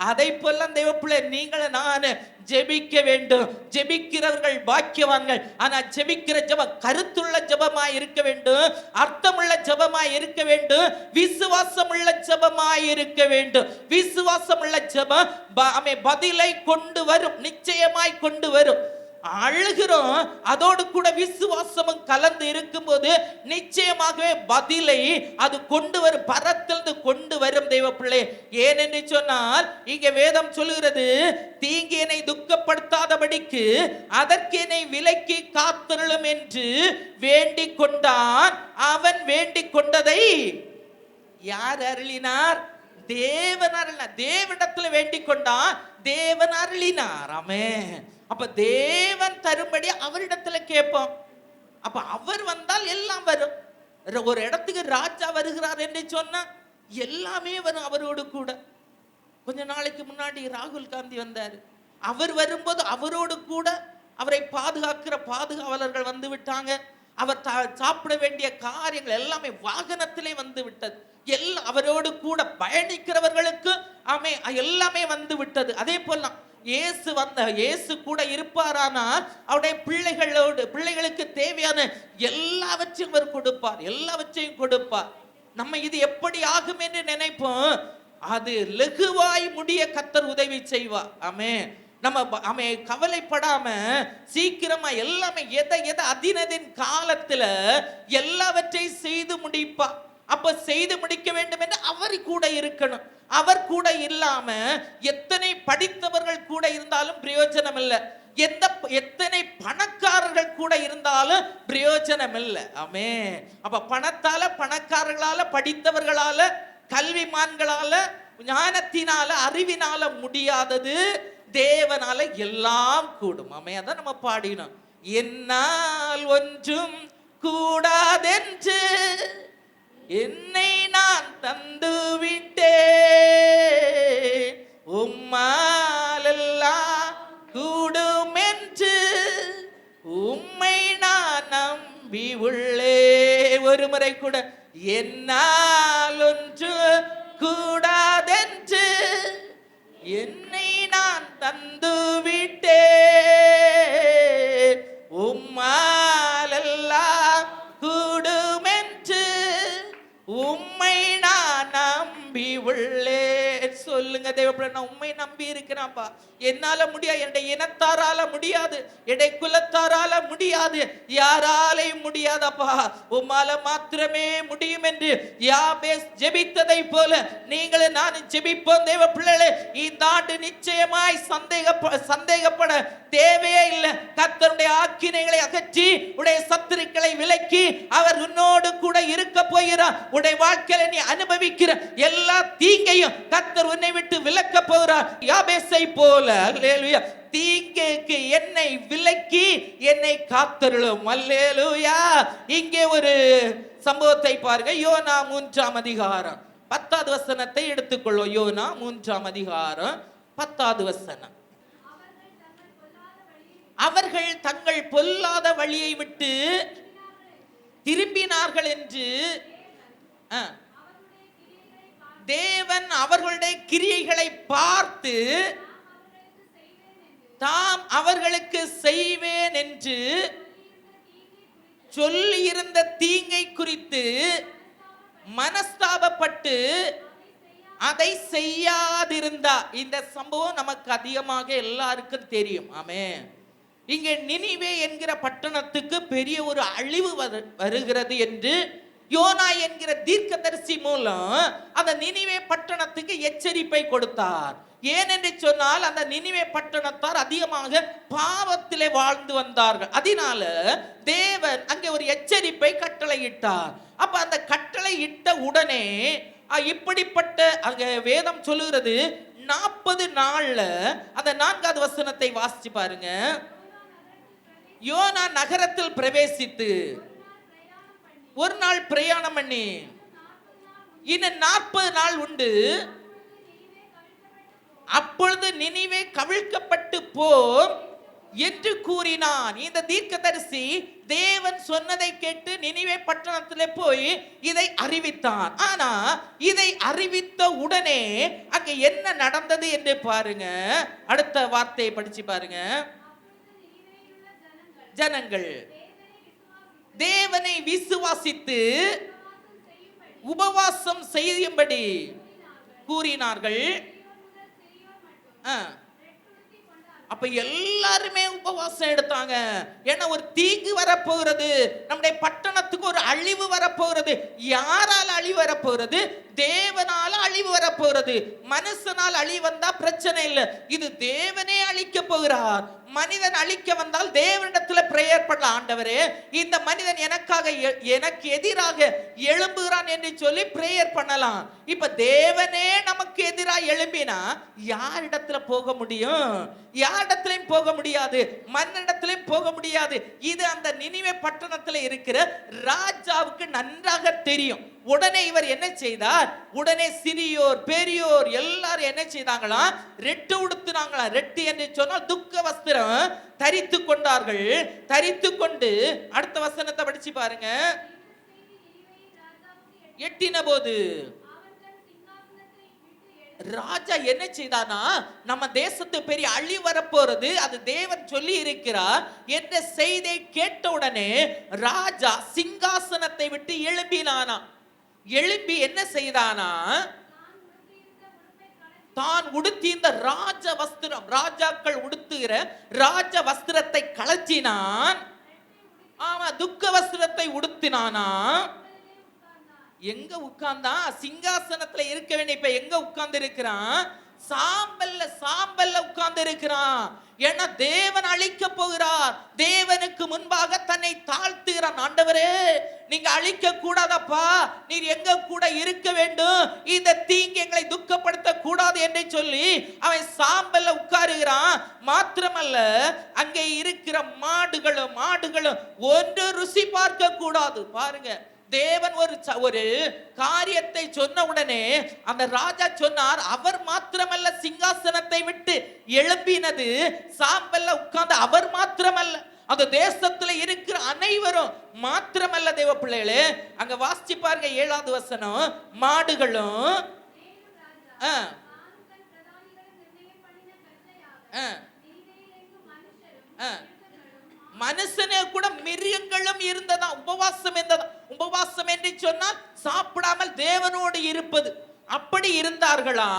அதை போல தேவப்பிள்ளை நீங்கள் நான் ஜெபிக்க வேண்டும். ஜெபிக்கிறவர்கள் பாக்கியவான்கள். ஆனா ஜெபிக்கிற ஜெபம் கருத்துள்ள ஜெபமாய் இருக்க வேண்டும், அர்த்தமுள்ள ஜெபமாய் இருக்க வேண்டும், விசுவாசமுள்ள ஜெபமாய் இருக்க வேண்டும். விசுவாசமுள்ள ஜெபம் பதிலை கொண்டு வரும், நிச்சயமாய் கொண்டு வரும். அழுகிறோம், அதோடு கூட விசுவாசமும் கலந்து இருக்கும்போது நிச்சயமாகவே பதிலை அது கொண்டு வரும், பரத்திலிருந்து கொண்டு வரும் தெய்வ பிள்ளை. ஏனென்று சொன்னால் இங்கே வேதம் சொல்லுகிறது, தீங்கினை துக்கப்படுத்தாதபடிக்கு அதற்கு என்னை விலக்கி காத்தருளும் என்று வேண்டிக் கொண்டான். அவன் வேண்டிக் கொண்டதை யார் அருளினார்? தேவன் அருளினார். தேவனிடத்தில் வேண்டிக் கொண்டான், தேவன் அருளினார். ஆமென். அப்ப தேவன் தரும்படி அவரிடத்துல கேட்போம். அப்ப அவர் வந்தால் எல்லாம் வரும். ஒரு இடத்துக்கு ராஜா வருகிறார் என்று சொன்னா எல்லாமே வரும் அவரோடு கூட. கொஞ்ச நாளைக்கு முன்னாடி ராகுல் காந்தி வந்தாரு. அவர் வரும்போது அவரோடு கூட அவரை பாதுகாக்கிற பாதுகாவலர்கள் வந்து விட்டாங்க. அவர் சாப்பிட வேண்டிய காரியங்கள் எல்லாமே வாகனத்திலே வந்து விட்டது. எல்லாம் அவரோடு கூட பயணிக்கிறவர்களுக்கு எல்லாமே வந்து விட்டது. அதே போல இயேசு கூட இருப்பாரானால் அவருடைய பிள்ளைகளுக்கு தேவையான எல்லாவற்றையும் அவர் கொடுப்பார், எல்லாவற்றையும் கொடுப்பார். நம்ம இது எப்படி ஆகும் என்று நினைப்போம், அது லகுவாய் முடிய கர்த்தர் உதவி செய்வார். ஆமென். நம்ம கவலைப்படாம சீக்கிரமா எல்லாமே எதை அதினதின் காலத்துல எல்லாவற்றையும் செய்து முடிப்பா. அப்ப செய்து முடிக்க வேண்டும் என்று அவர் கூட இருக்கணும். அவர் கூட இல்லாம எத்தனை படித்தவர்கள் கூட இருந்தாலும் பிரயோஜனம் இல்லை, எத்தனை பணக்காரர்கள் கூட இருந்தாலும் பிரயோஜனம் இல்லை. ஆமென். அப்ப பணத்தால, பணக்காரர்களால, படித்தவர்களால, கல்விமான்களால, ஞானத்தினால, அறிவினால முடியாதது தேவனால எல்லாம் கூடும். ஆமென். அதான் நம்ம பாடினோம், என்னால் ஒன்றும் கூடாதென்று என்னை நான் தந்து விட்டேன், உம்மாலெல்லாம் கூடும் என்று உம்மை நான் நம்பி உள்ளே. ஒரு முறை கூட, என்னால் ஒன்று கூடாதென்று என்னை நான் தந்து விட்டேன், உம்மாலெல்லாம் கூடும் என்று உம்மை நான் நம்பி உள்ளே. சொல்லுங்க தேவப்பிள்ளை, நான் உம்மை நம்பி இருக்கிறேன்ப்பா. என்னால முடியாது, என்னுடைய இனத்தாரால முடியாது, என்னுடைய குலத்தாரால முடியாது, யாராலையும் முடியாதப்பா, உம்மால மாத்திரமே முடியும் என்று யாபேஸ் ஜெபித்ததை போல நீங்களும் நான் ஜெபிப்போம் தேவ பிள்ளைகளே. இந்த ஆண்டு நிச்சயமாய் சந்தேகப்பட தேவையே இல்லை. கர்த்தருடைய ஆக்கினைகளை அகற்றி உடைய சத்துருக்களை விலக்கி அவர் உன்னோடு கூட இருக்க போகிறார். உடைய வாழ்க்கையில நீ அனுபவிக்கிற எல்லா தீங்கையும் கர்த்தர் உன்னை விட்டு விலக்க போகிறார். யாபேசை போல அல்லேலூயா, தீங்குக்கு என்னை விலக்கி என்னை காத்தருளும். அல்லேலூயா. இங்கே ஒரு சம்பவத்தை பாருங்க. யோனா 3ஆம் அதிகாரம் 10வது வசனத்தை எடுத்துக்கொள்வோம். யோனா 3ஆம் அதிகாரம் 10வது வசனம். அவர்கள் தங்கள் பொல்லாத வழியை விட்டு திரும்பினார்கள் என்று தேவன் அவர்களுடைய கிரியைகளை பார்த்து தாம் அவர்களுக்கு செய்வேன் என்று சொல்லியிருந்த தீங்கை குறித்து மனஸ்தாபப்பட்டு அதை செய்யாதிருந்தா. இந்த சம்பவம் நமக்கு அதிகமாக எல்லாருக்கும் தெரியும். ஆமென். இங்கே நினிவே என்கிற பட்டணத்துக்கு பெரிய ஒரு அழிவு வருகிறது என்று யோனா என்கிற தீர்க்கதரிசி மூலம் அந்த நினிவே பட்டணத்துக்கு எச்சரிப்பை கொடுத்தார். ஏனென்று சொன்னால் அந்த நினிவே பட்டணத்தார் அதிகமாக பாவத்திலே வாழ்ந்து வந்தார்கள். அதனால தேவன் அங்கே ஒரு எச்சரிப்பை கட்டளையிட்டார். அப்ப அந்த கட்டளை இட்ட உடனே இப்படிப்பட்ட அங்க வேதம் சொல்லுகிறது 40 நாள்ல அந்த 4வது வசனத்தை வாசிச்சு பாருங்க. யோனா நகரத்தில் பிரவேசித்து ஒரு நாள் பிரயாணம் பண்ணி இன்னும் 40 நாள் உண்டு அப்பொழுது நினிவே கவிழ்க்கப்பட்டு போம் என்று கூறினான். இந்த தீர்க்கதரிசி தேவன் சொன்னதை கேட்டு நினிவே பட்டணத்திலே போய் இதை அறிவித்தான். ஆனா இதை அறிவித்த உடனே அங்க என்ன நடந்தது என்று பாருங்க. அடுத்த வார்த்தையை படிச்சு பாருங்க. ஜனங்கள் தேவனை விசுவாசித்து உபவாசம் செய்யும்படி கூறினார்கள். அப்ப எல்லாருமே உபவாசம் எடுத்தாங்க. ஏன்னா ஒரு தீங்கு வரப்போகிறது, நம்முடைய பட்டணத்துக்கு ஒரு அழிவு வரப்போகிறது. யாரால அழிவு வரப்போகிறது? தேவனால அழிவு வரப்போகிறது. மனுஷனால் அழிவு வந்தா பிரச்சனை இல்லை, இது தேவனே அழிக்க போகிறார். மனிதன் அழிக்க வந்தால் தேவனிடத்துல பிரேயர் பண்ண, ஆண்டவரே இந்த மனிதன் எனக்காக எனக்கு எதிராக எழும்புகிறான் என்று சொல்லி பிரேயர் பண்ணலாம். இப்ப தேவனே நமக்கு எதிராக எழும்பினா யாரிடத்துல போக முடியும்? யாரிடத்திலையும் போக முடியாது, மண்ணிடத்திலையும் போக முடியாது. இது அந்த நினிவே பட்டணத்துல இருக்கிற ராஜாவுக்கு நன்றாக தெரியும். உடனே இவர் என்ன செய்தார்? உடனே சிறியோர் பெரியோர் எல்லாரும் என்ன செய்தாங்களாம்? ரெட்டு உடுத்தினாங்களாம். ரெட்டு என்று சொன்னால் துக்க வஸ்திரம் தரித்து கொண்டார்கள். தரித்து கொண்டு அடுத்த வசனத்தை படிச்சு பாருங்க. எட்டின போது ராஜா என்ன செய்தானா, நம்ம தேசத்து பெரிய அழிவு வரப்போறது, அது தேவன் சொல்லி இருக்கிறார் என்ற செய்தியை கேட்ட உடனே ராஜா சிங்காசனத்தை விட்டு எழும்பினானா. எழும்பி என்ன செய்தானா, தான் உடுத்தி இந்த ராஜ வஸ்திரம், ராஜாக்கள் உடுத்துகிற ராஜ வஸ்திரத்தை கலற்றினான். ஆமா, துக்க வஸ்திரத்தை உடுத்தினானா. எங்க உட்கார்ந்தா? சிங்காசனத்துல இருக்க வேண்டிய இப்ப எங்க உட்கார்ந்து இருக்கிறான்? சாம்பல்ல உட்கார்ந்து இருக்கிறான். ஏன்னா தேவன் அழிக்க போகிறார். தேவனுக்கு முன்பாக தன்னை தாழ்த்துகிறான். ஆண்டவரே நீங்க அழிக்க கூடாதப்பா, நீர் எங்க கூட இருக்க வேண்டும், இந்த தீங்கு எங்களை துக்கப்படுத்த கூடாது என்று சொல்லி அவன் சாம்பல்ல உட்காருகிறான். மாத்திரமல்ல அங்கே இருக்கிற மாடுகளும் ஒன்று ருசி பார்க்க கூடாது. பாருங்க, தேவன் ஒரு காரியத்தை சொன்ன உடனே அந்த ராஜா சொன்னார், அவர் மாத்திரமல்ல சிங்காசனத்தை விட்டு எழும்பினது, சாம்பல்ல உட்கார்ந்து அவர் மாத்திரமல்ல, அந்த தேசத்துல இருக்கிற அனைவரும் மாத்திரமல்ல. தேவ பிள்ளைகளே, அங்க வாசிச்சு பாருங்க 7வது வசனம். மாடுகளும் மனுஷனே கூட மிருகங்களும் இருந்ததா. உபவாசம் இருந்ததா. உபவாசம் என்று சொன்னால் சாப்பிடாமல் தேவனோடு இருப்பது. அப்படி இருந்தார்களா?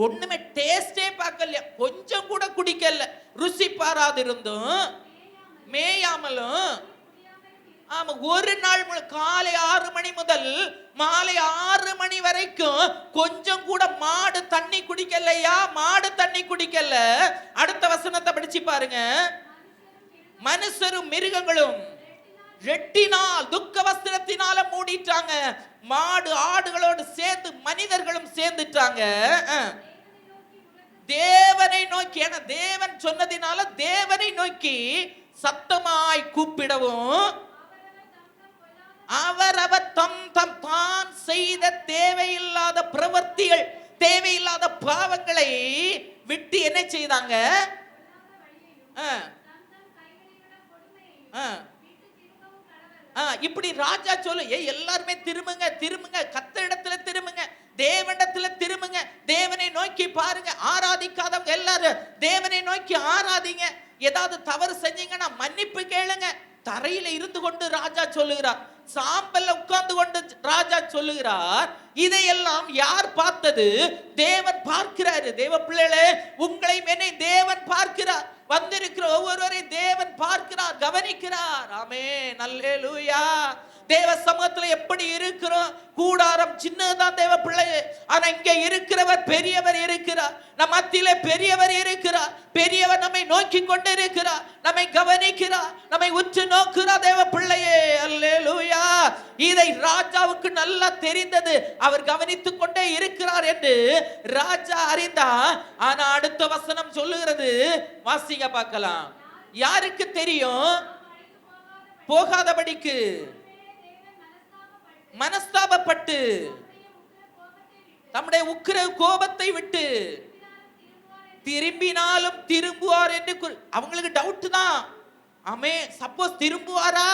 ஒண்ணுமே டேஸ்டே பார்க்கல, கொஞ்சம் கூட குடிக்கல, ருசி பாராது இருந்தும் மேயாமலும். ஆமா, ஒரு நாள் காலை 6 மணி முதல் மாலை 6 மணி வரைக்கும் கொஞ்சம் கூட மாடு தண்ணி குடிக்கலையா? மாடு தண்ணி குடிக்கல. அடுத்த வசனத்தை படிச்சு பாருங்க. மனுஷரும் மிருகங்களும் ரெட்டினால் துக்க வஸ்திரத்தினால மூடிட்டாங்க. மாடு ஆடுகளோடு சேர்ந்து மனிதர்களும் சேர்ந்துட்டாங்க. தேவனை நோக்கி, என தேவன் சொன்னதினால தேவனை நோக்கி சத்தமாய் கூப்பிடவும், அவரவர் தான் செய்த தேவையில்லாத பிரவர்த்திகள், தேவையில்லாத பாவங்களை விட்டு என்ன செய்தாங்க? இப்படி ராஜா சொல்லு, எல்லாருமே திரும்புங்க, கர்த்தரிடத்துல திரும்புங்க, தேவனிடத்துல திரும்புங்க, தேவனை நோக்கி பாருங்க. ஆராதிக்காதவங்க எல்லாரும் தேவனை நோக்கி ஆராதிங்க. ஏதாவது தவறு செஞ்சீங்கன்னா மன்னிப்பு கேளுங்க. தரையில இருந்து கொண்டு ராஜா சொல்லுகிறார், சாம்பல்ல உட்கார்ந்து கொண்டு ராஜா சொல்லுகிறார். இதையெல்லாம் யார் பார்த்தது? தேவன் பார்க்கிறாரு. தேவ பிள்ளைகளே, உங்களை என்னை தேவன் பார்க்கிறார். வந்திருக்கிற ஒவ்வொருவரையும் தேவன் பார்க்கிறார், கவனிக்கிறார். ஆமென், அல்லேலூயா. தேவ சமூகத்துல எப்படி இருக்கிறோம்? கூடாரம் சின்னதுதான் தேவ பிள்ளையே, ஆனா இங்க இருக்கிறவர் பெரியவர் இருக்கிறார். நம் மத்தியில பெரியவர் இருக்கிறார். பெரியவர் நம்மை நோக்கி கொண்டு இருக்கிறார், நம்மை கவனிக்கிறார், நம்மை உற்று நோக்குறார். தேவ பிள்ளையே, அல்லேலூயா. இதை ராஜாவுக்கு நல்லா தெரிந்தது. அவர் கவனித்துக் கொண்டே இருக்கிறார் என்று ராஜா அறிந்தா. ஆனா அடுத்த வசனம் சொல்லுகிறது, வாசிங்க பார்க்கலாம். யாருக்கு தெரியும்? போகாதபடிக்கு மனஸ்தாபப்பட்டு தம்முடைய உக்கிர கோபத்தை விட்டு திரும்பினாலும் திரும்புவார் என்று அவங்களுக்கு டவுட் தான். ஆமே, சப்போஸ் திரும்புவாரா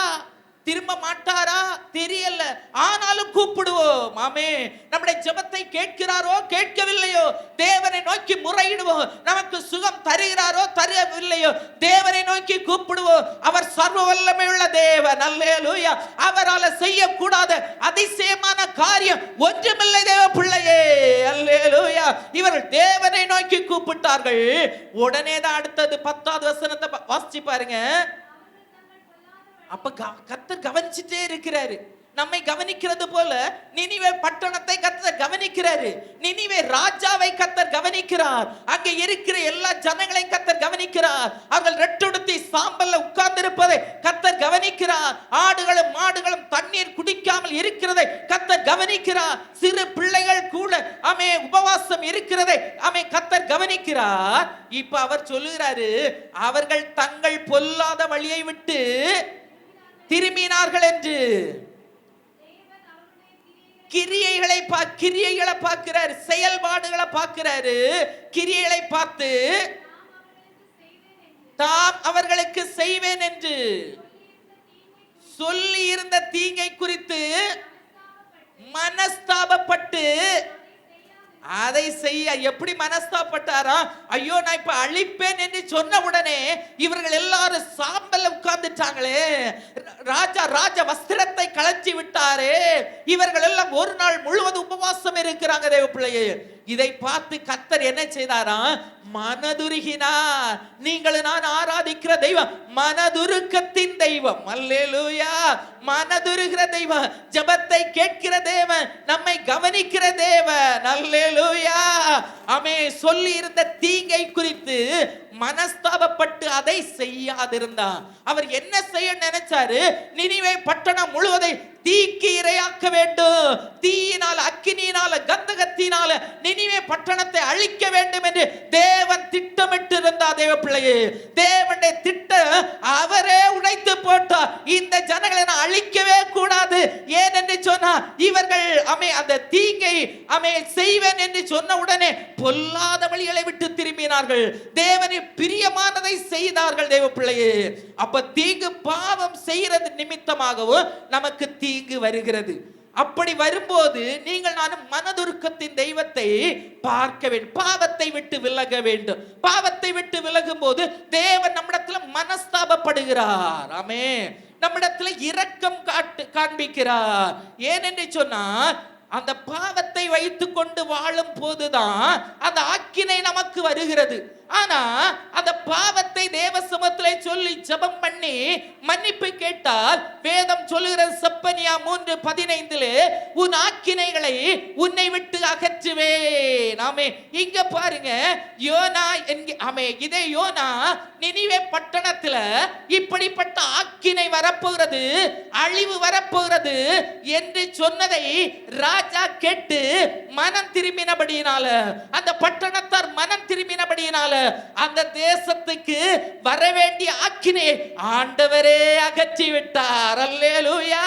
திரும்ப மாட்டாரா தெரியல, ஆனாலும் கூப்பிடுவோம். ஆமே, நம்முடைய ஜெபத்தை கேட்கிறாரோ கேட்கவில்லையோ தேவனை நோக்கி முறையிடுவோம். நமக்கு சுகம் தருகிறாரோ தரவில்லையோ தேவனை நோக்கி கூப்பிடுவோம். அவர் சர்வ வல்லமை உள்ள தேவன். அல்லேலூயா. அவரால் செய்யக்கூடாத அதிசயமான காரியம் ஒன்றுமில்லை தேவ பிள்ளையே. அல்லேலூயா. இவர்கள் தேவனை நோக்கி கூப்பிட்டார்கள். உடனே தான் அடுத்தது 10வது வசனத்தை வாசிச்சு பாருங்க. அப்ப கர்த்தர் கவனிச்சுட்டே இருக்கிறாரு. நம்மை கவனிக்கிறது போல நினிவே பட்டணத்தை கர்த்தர் கவனிக்கிறாரு. நினிவே ராஜாவை கர்த்தர் கவனிக்கிறார். அங்க இருக்கிற எல்லா ஜனங்களையும் கர்த்தர் கவனிக்கிறார். அவர்கள் ரெட்டொடுத்தி சாம்பல்ல உட்கார்ந்து இருப்பதை கர்த்தர் கவனிக்கிறார். ஆடுகளும் மாடுகளும் தண்ணீர் குடிக்காமல் இருக்கிறதை கர்த்தர் கவனிக்கிறார். சிறு பிள்ளைகள் கூட ஆமே உபவாசம் இருக்கிறதை ஆமே கர்த்தர் கவனிக்கிறார். இப்ப அவர் சொல்லுகிறாரு, அவர்கள் தங்கள் பொல்லாத வழியை விட்டு திரும்பினார்கள் என்று. கிரியைகளை பார்க்கிறார், செயல்பாடுகளை பார்க்கிறாரு. கிரியைகளை பார்த்து தாம் அவர்களுக்கு செய்வேன் என்று சொல்லி இருந்த தீங்கை குறித்து மனஸ்தாபப்பட்டு அதை செய்ய எப்படி மனஸ்தாபப்பட்டாரா? ஐயோ, நான் இப்ப அழிப்பேன் என்று சொன்ன உடனே இவர்கள் எல்லாரும் சாம்பல்ல உட்கார்ந்துட்டாங்களே, ராஜ வஸ்திரத்தை கலச்சி விட்டாரே, இவர்கள் எல்லாம் ஒரு நாள் முழுவதும் உபவாசம் இருக்கிறாங்க தேவ பிள்ளையே. இதை பார்த்து கர்த்தர் என்ன செய்தாரா? மனதுருகினார். நீங்கள் நான் ஆராதிக்கிற தெய்வம் மனதுருக்கத்தின் தெய்வம். அல்லேலூயா. மனதுருகிற தெய்வம், ஜெபத்தை கேட்கிற தேவன், நம்மை கவனிக்கிற தேவன். அல்லேலூயா. ஆமே, சொல்லி இருந்த தீங்கை குறித்து மனஸ்தாபப்பட்டு அதை செய்யாதிருந்தார். அவர் என்ன செய்ய நினைச்சாரு? நினிவே பட்டணம் முழுவதை தீக்கு இரையாக்க வேண்டும். தீயினால, அக்கினியினால, கந்தகத்தினால நினிவே பட்டணத்தை அழிக்க வேண்டும் என்று தேவன் திட்டமிட்டு இருந்தார். தேவ பிள்ளையே, தேவனுடைய திட்டம் அவரே உடைத்து போட்டார். இந்த ஜனங்களை நான் அழிக்கவே கூடாது. ஏன் என்று சொன்னா, இவர்கள் அந்த தீங்கை செய்வேன் என்று சொன்ன உடனே பொல்லாத வழிகளை விட்டு திரும்பினார்கள். தேவனை பிரியமானதை செய்தார்கள். தேவ பிள்ளையே, அப்ப தீங்கு பாவம் செய்யறது நிமித்தமாகவும் நமக்கு தீங்கு வருகிறது. அப்படி வரும்போது நீங்கள் நானும் மனதுருக்கத்தின் தெய்வத்தை பார்க்க வேண்டும். பாவத்தை விட்டு விலக வேண்டும். பாவத்தை விட்டு விலகும் போது தேவன் நம்மிடத்துல மனஸ்தாபப்படுகிறார். ஆமே, நம்மிடத்துல இரக்கம் காண்பிக்கிறார். ஏனென்று சொன்னால், அந்த பாவத்தை வைத்துக் கொண்டு வாழும் போதுதான் அந்த ஆக்கினை நமக்கு வருகிறது. ஆனா அந்த பாவத்தை தேவ சமூகத்திலே சொல்லி ஜெபம் பண்ணி மன்னிப்பு கேட்டால் வேதம் சொல்லுகிறது, செப்பனியா 3:15, உன் ஆக்கினைகளை உன்னை விட்டு அகற்றுவேன். ஆமே, இங்க பாருங்க, யோனா இதே யோனா நினிவே பட்டணத்துல இப்படிப்பட்ட ஆக்கினை வரப்போகிறது, அழிவு வரப்போகிறது என்று சொன்னதை ராஜா கேட்டு மனம் திரும்பினபடியினால, அந்த பட்டணத்தார் மனம் திரும்பினபடியினால அந்த தேசத்துக்கு வர வேண்டிய ஆக்கினை ஆண்டவரே அகற்றி விட்டார். அல்லேலூயா.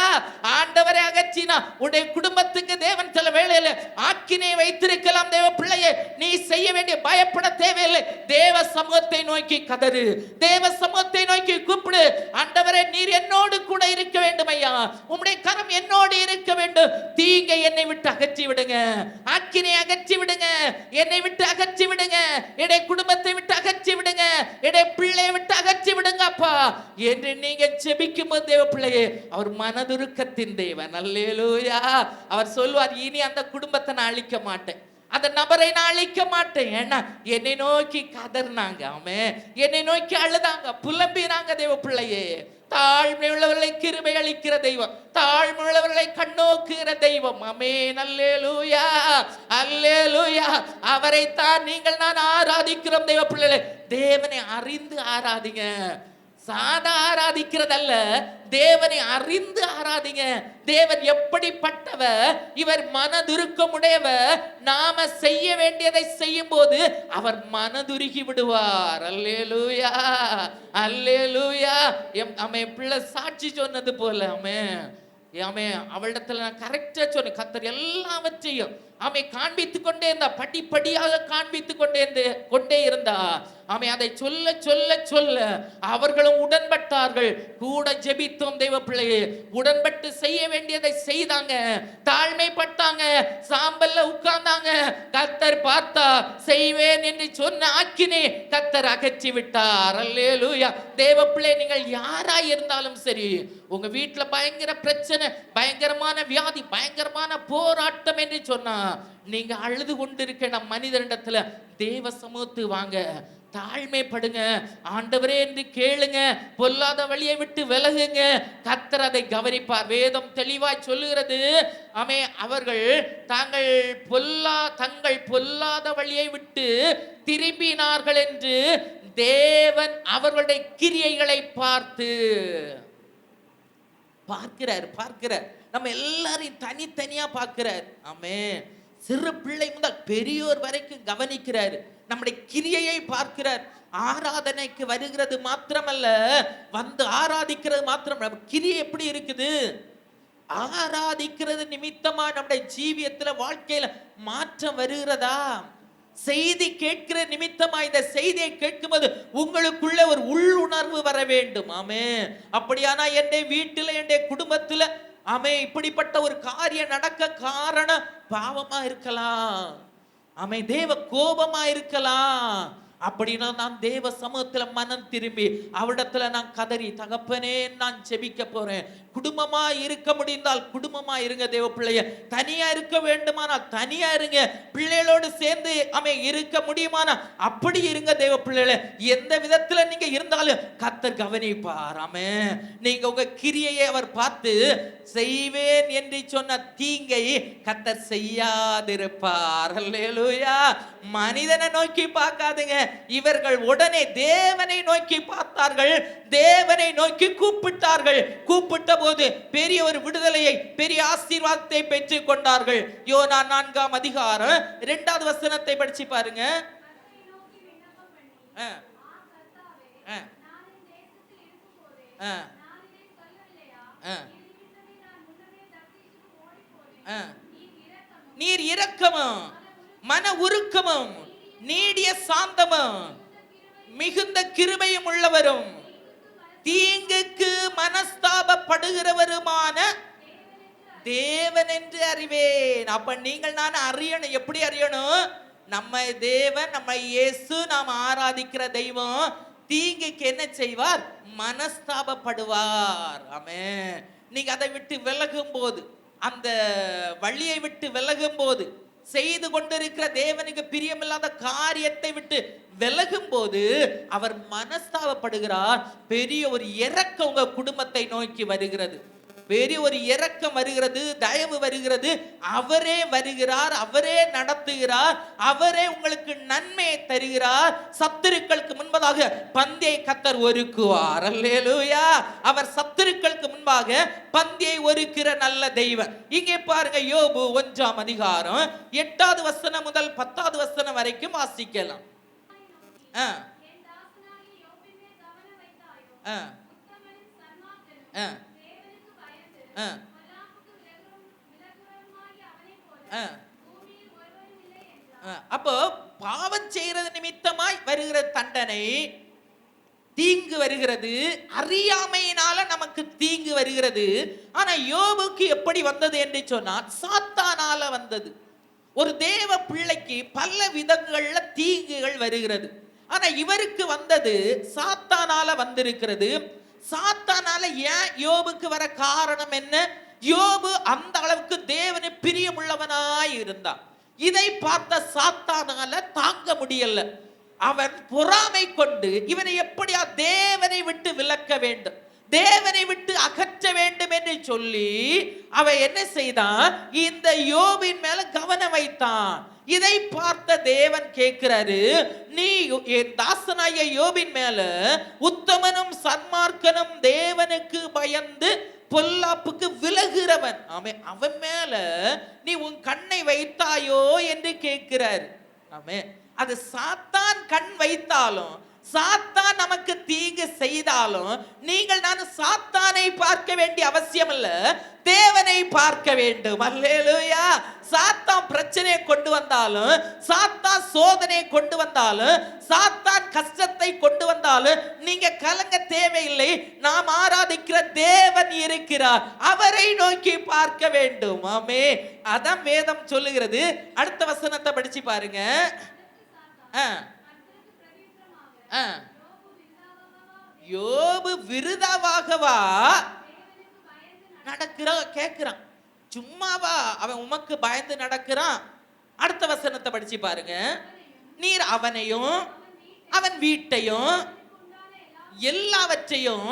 ஆண்டவரே அகற்றினா உடைய குடும்பத்துக்கு தேவன் சில வேளையில ஆக்கினை வைத்திருக்கலாம். தேவ பிள்ளையே, நீ செய்ய வேண்டிய பயப்பட தேவையில்லை. தேவ சமூகத்தை நோக்கி கதறு, தேவ சமூகத்தை நோக்கி கூப்பிடு. ஆண்டவரே, நீர் என்னோடு கூட இருக்க வேண்டும் ஐயா, உம்முடைய கரம் என்னோடு இருக்க வேண்டும். தீங்கை என்னை விட்டு அகற்றி விடுங்க, ஆக்கினை அகற்றி விடுங்க, என்னை விட்டு அகற்றி விடுங்க, என்னுடைய குடும்பத்தை விட்டு அகற்றி விடுங்க, என்னுடைய பிள்ளையை விட்டு அகற்றி விடுங்க அப்பா என்று நீங்க ஜெபிக்கும் போது தேவ பிள்ளையே, அவர் மனதுருக்கத்தின் தேவன். அல்லேலூயா. அவர் சொல்வார், இனி அந்த குடும்பத்தை நான் அழிக்க மாட்டேன், அந்த நபரை நான் அழிக்க மாட்டேன். ஏன்னா என்னை நோக்கி கதர்னாங்க, என்னை நோக்கி அழுதாங்க, புலம்பினாங்க. தேவ பிள்ளையே, தாழ்மை உள்ளவர்களை கிருபை அளிக்கிற தெய்வம், தாழ்மை உள்ளவர்களை கண்ணோக்குகிற தெய்வம். ஆமென். அல்லேலூயா. அல்லேலூயா. அவரைத்தான் நீங்கள் நான் ஆராதிக்கிறோம். தேவ பிள்ளைகளே, தேவனை அறிந்து ஆராதிங்க. சாதா ஆராதிக்கிறதல்ல, தேவனை அறிந்து ஆராதிங்க. தேவன் எப்படிப்பட்டவர்? இவர் மனதுருக்கமுடையவர். நாம செய்ய வேண்டியதை செய்யும் போது அவர் மனதுருகி விடுவார். அல்லேலூயா. அல்லேலூயா. பிள்ளை சாட்சி சொன்னது போல அவளிடத்துல நான் கரெக்டா சொன்னேன், கர்த்தர் எல்லாவற்றையும் ஆமை காண்பித்துக் கொண்டே இருந்தா, படிப்படியாக காண்பித்துக் கொண்டே இருந்தா. ஆமை அதை சொல்ல சொல்ல சொல்ல அவர்களும் உடன்பட்டார்கள். கூட ஜெபித்தோம் தேவ பிள்ளையே, உடன்பட்டு செய்ய வேண்டியதை செய்தாங்க, தாழ்மைப்பட்டாங்க, சாம்பல்ல உட்கார்ந்தாங்க. கர்த்தர் பார்த்தா செய்வேன் என்று சொன்ன ஆக்கினே கர்த்தர் அகற்றி விட்டார். அல்லேலூயா. தேவ பிள்ளை, நீங்கள் யாராய் இருந்தாலும் சரி, உங்க வீட்டுல பயங்கர பிரச்சனை, பயங்கரமான வியாதி, பயங்கரமான போராட்டம் என்று சொன்னா, நீங்க அழுது கொண்டிருக்க நம் மனிதனிடத்துல தேவ சமூகத்து வாங்க, தாழ்மைப்படுங்க, ஆண்டவரே என்று கேளுங்க, பொல்லாத வழியை விட்டு விலகுங்க, கர்த்தர் அதை கவனிப்பார். வேதம் தெளிவாய் சொல்லுகிறது. ஆமே, அவர்கள் தங்கள் பொல்லாத வழியை விட்டு திரும்பினார்கள் என்று தேவன் அவர்களுடைய கிரியைகளை பார்க்கிறார். நம்ம எல்லாரையும் தனித்தனியா பார்க்கிறார். ஆமே, சிறு பிள்ளை முதல் பெரியோர் வரைக்கும் கவனிக்கிறார். நம்முடைய கிரியையை பார்க்கிறார். ஆராதனைக்கு வருகிறது மாத்திரமல்ல, வந்து ஆராதிக்கிறது மாத்திரம், கிரியை எப்படி இருக்குது, ஆராதிக்கிறது நிமித்தமா நம்முடைய ஜீவியத்துல வாழ்க்கையில மாற்றம் வருகிறதா? செய்தி கேட்கிற நிமித்தமா இந்த செய்தியை கேட்கும்போது உங்களுக்குள்ள ஒரு உள்ளுணர்வு வர வேண்டும். ஆமே, அப்படியானா என்னுடைய வீட்டுல, என்னுடைய குடும்பத்துல ஆமே இப்படிப்பட்ட ஒரு காரியம் நடக்க காரணம் பாவமா இருக்கலாம், ஆமே தேவ கோபமா இருக்கலாம். அப்படின்னா நான் தேவ சமூகத்துல மனம் திரும்பி அவரிடத்துல நான் கதறி, தகப்பனே நான் ஜெபிக்க போறேன். குடும்பமா இருக்க முடிந்தால் குடும்பமா இருங்க தேவ பிள்ளைய, தனியா இருக்க வேண்டுமானால் தனியா இருங்க, பிள்ளைகளோடு சேர்ந்து இருக்க முடியுமானா அப்படி இருங்க தேவ பிள்ளைகள. எந்த விதத்துல நீங்க இருந்தாலும் கர்த்தர் கவனிப்பார். ஆமே, நீங்க உங்க கிரியையை அவர் பார்த்து செய்வேன் என்று சொன்ன தீங்கை கர்த்தர் செய்யாதிருப்பார். அல்லேலூயா. மனிதனை நோக்கி பார்க்காதுங்க, இவர்கள் உடனே தேவனை நோக்கி பார்த்தார்கள், தேவனை நோக்கி கூப்பிட்டார்கள். கூப்பிட்ட போது பெரிய ஒரு விடுதலையை, பெரிய ஆசீர்வாதத்தை பெற்றுக் கொண்டார்கள். யோனா 4ஆம் அதிகாரம் 2வது வசனத்தை படிச்சு பாருங்க. நீர் இரக்கமும் மன உருக்கமும் நீடிய சாந்தமும் மிகுந்த கிருபையும் உள்ளவரும் தீங்குக்கு மனஸ்தாபப்படுகிறவருமான தேவன் என்று அறிவேன். அப்ப நீங்கள் நான் அறியணும். எப்படி அறியணும்? நம்ம தேவன், நம்ம இயேசு, நாம் ஆராதிக்கிற தெய்வம் தீங்குக்கு என்ன செய்வார்? மனஸ்தாபப்படுவார். ஆமென். நீங்க அதை விட்டு விலகும் போது, அந்த வழியை விட்டு விலகும் போது, செய்து கொண்டிருக்கிற தேவனுக்கு பிரியமில்லாத காரியத்தை விட்டு விலகும் போது அவர் மனஸ்தாபப்படுகிறார். பெரிய ஒரு இரக்கம் உங்க குடும்பத்தை நோக்கி வருகிறது, பெரிய ஒரு இரக்கம் வருகிறது, தயவு வருகிறது. அவரே வருகிறார், அவரே நடத்துகிறார், அவரே உங்களுக்கு நன்மையை தருகிறார். சத்துருக்களுக்கு முன்பதாக பந்தியை கர்த்தர் ஒருக்குவார். அல்லேலூயா. அவர் சத்துருக்களுக்கு முன்பாக பந்தியை ஒருக்கிற நல்ல தெய்வம். இங்கே பாருங்க, யோபு 1ஆம் அதிகாரம் 8வது வசனம் முதல் 10வது வசனம் வரைக்கும் வாசிக்கலாம். அப்போ பாவம் செய்யறது நிமித்தமாய் வருகிற தண்டனை, தீங்கு வருகிறது, அறியாமையினால நமக்கு தீங்கு வருகிறது. ஆனா யோபுக்கு எப்படி வந்தது என்று சொன்னால் சாத்தானால வந்தது. ஒரு தேவ பிள்ளைக்கு பல விதங்கள்ல தீங்குகள் வருகிறது. ஆனா இவருக்கு வந்தது சாத்தானால வந்திருக்கிறது. சாத்தானால ஏன் யோபுக்கு வர காரணம் என்ன? யோபு அந்த அளவுக்கு தேவனை பிரியமுள்ளவனாய் இருந்தான். இதை பார்த்த சாத்தானால தாங்க முடியல. அவன் பொறாமை கொண்டு இவனை எப்படியா தேவனை விட்டு விலக்க வேண்டும், தேவனை விட்டு அகற்ற வேண்டும் என்று சொல்லி அவன் என்ன செய்தான்? இந்த யோபின் மேல கவனம் வைத்தான். இதை பார்த்த தேவன் கேட்கிறாரு, நீ என் தாசனாய யோபின் மேல உத்தமனும் சன்மார்க்கனும் தேவனுக்கு பயந்து பொல்லாப்புக்கு விலகுறவன் அவன் மேல நீ உன் கண்ணை வைத்தாயோ என்று கேட்கிறார். ஆமே, அது சாத்தான் கண் வைத்தாலும் சாத்தான் நமக்கு தீங்கு செய்தாலும் நீங்கள் நான் சாத்தானை பார்க்க வேண்டிய அவசியம் இல்ல, தேவனை பார்க்க வேண்டும். அல்லேலூயா. சாத்தான் பிரச்சனையை கொண்டு வந்தாலும், சாத்தான் சோதனையை கொண்டு வந்தாலும், சாத்தான் கஷ்டத்தை கொண்டு வந்தாலும் நீங்க கலங்க தேவையில்லை. நாம் ஆராதிக்கிற தேவன் இருக்கிறார், அவரை நோக்கி பார்க்க வேண்டும். ஆமே, அதான் வேதம் சொல்லுகிறது. அடுத்த வசனத்தை படிச்சு பாருங்க. யோபு விருதாவாகவா நடக்கிறான்? கேட்கிறான், சும்மாவா அவன் உமக்கு பயந்து நடக்கிறான்? அடுத்த வசனத்தை படிச்சு பாருங்க. நீர் அவனையும் அவன் வீட்டையும் எல்லாவற்றையும்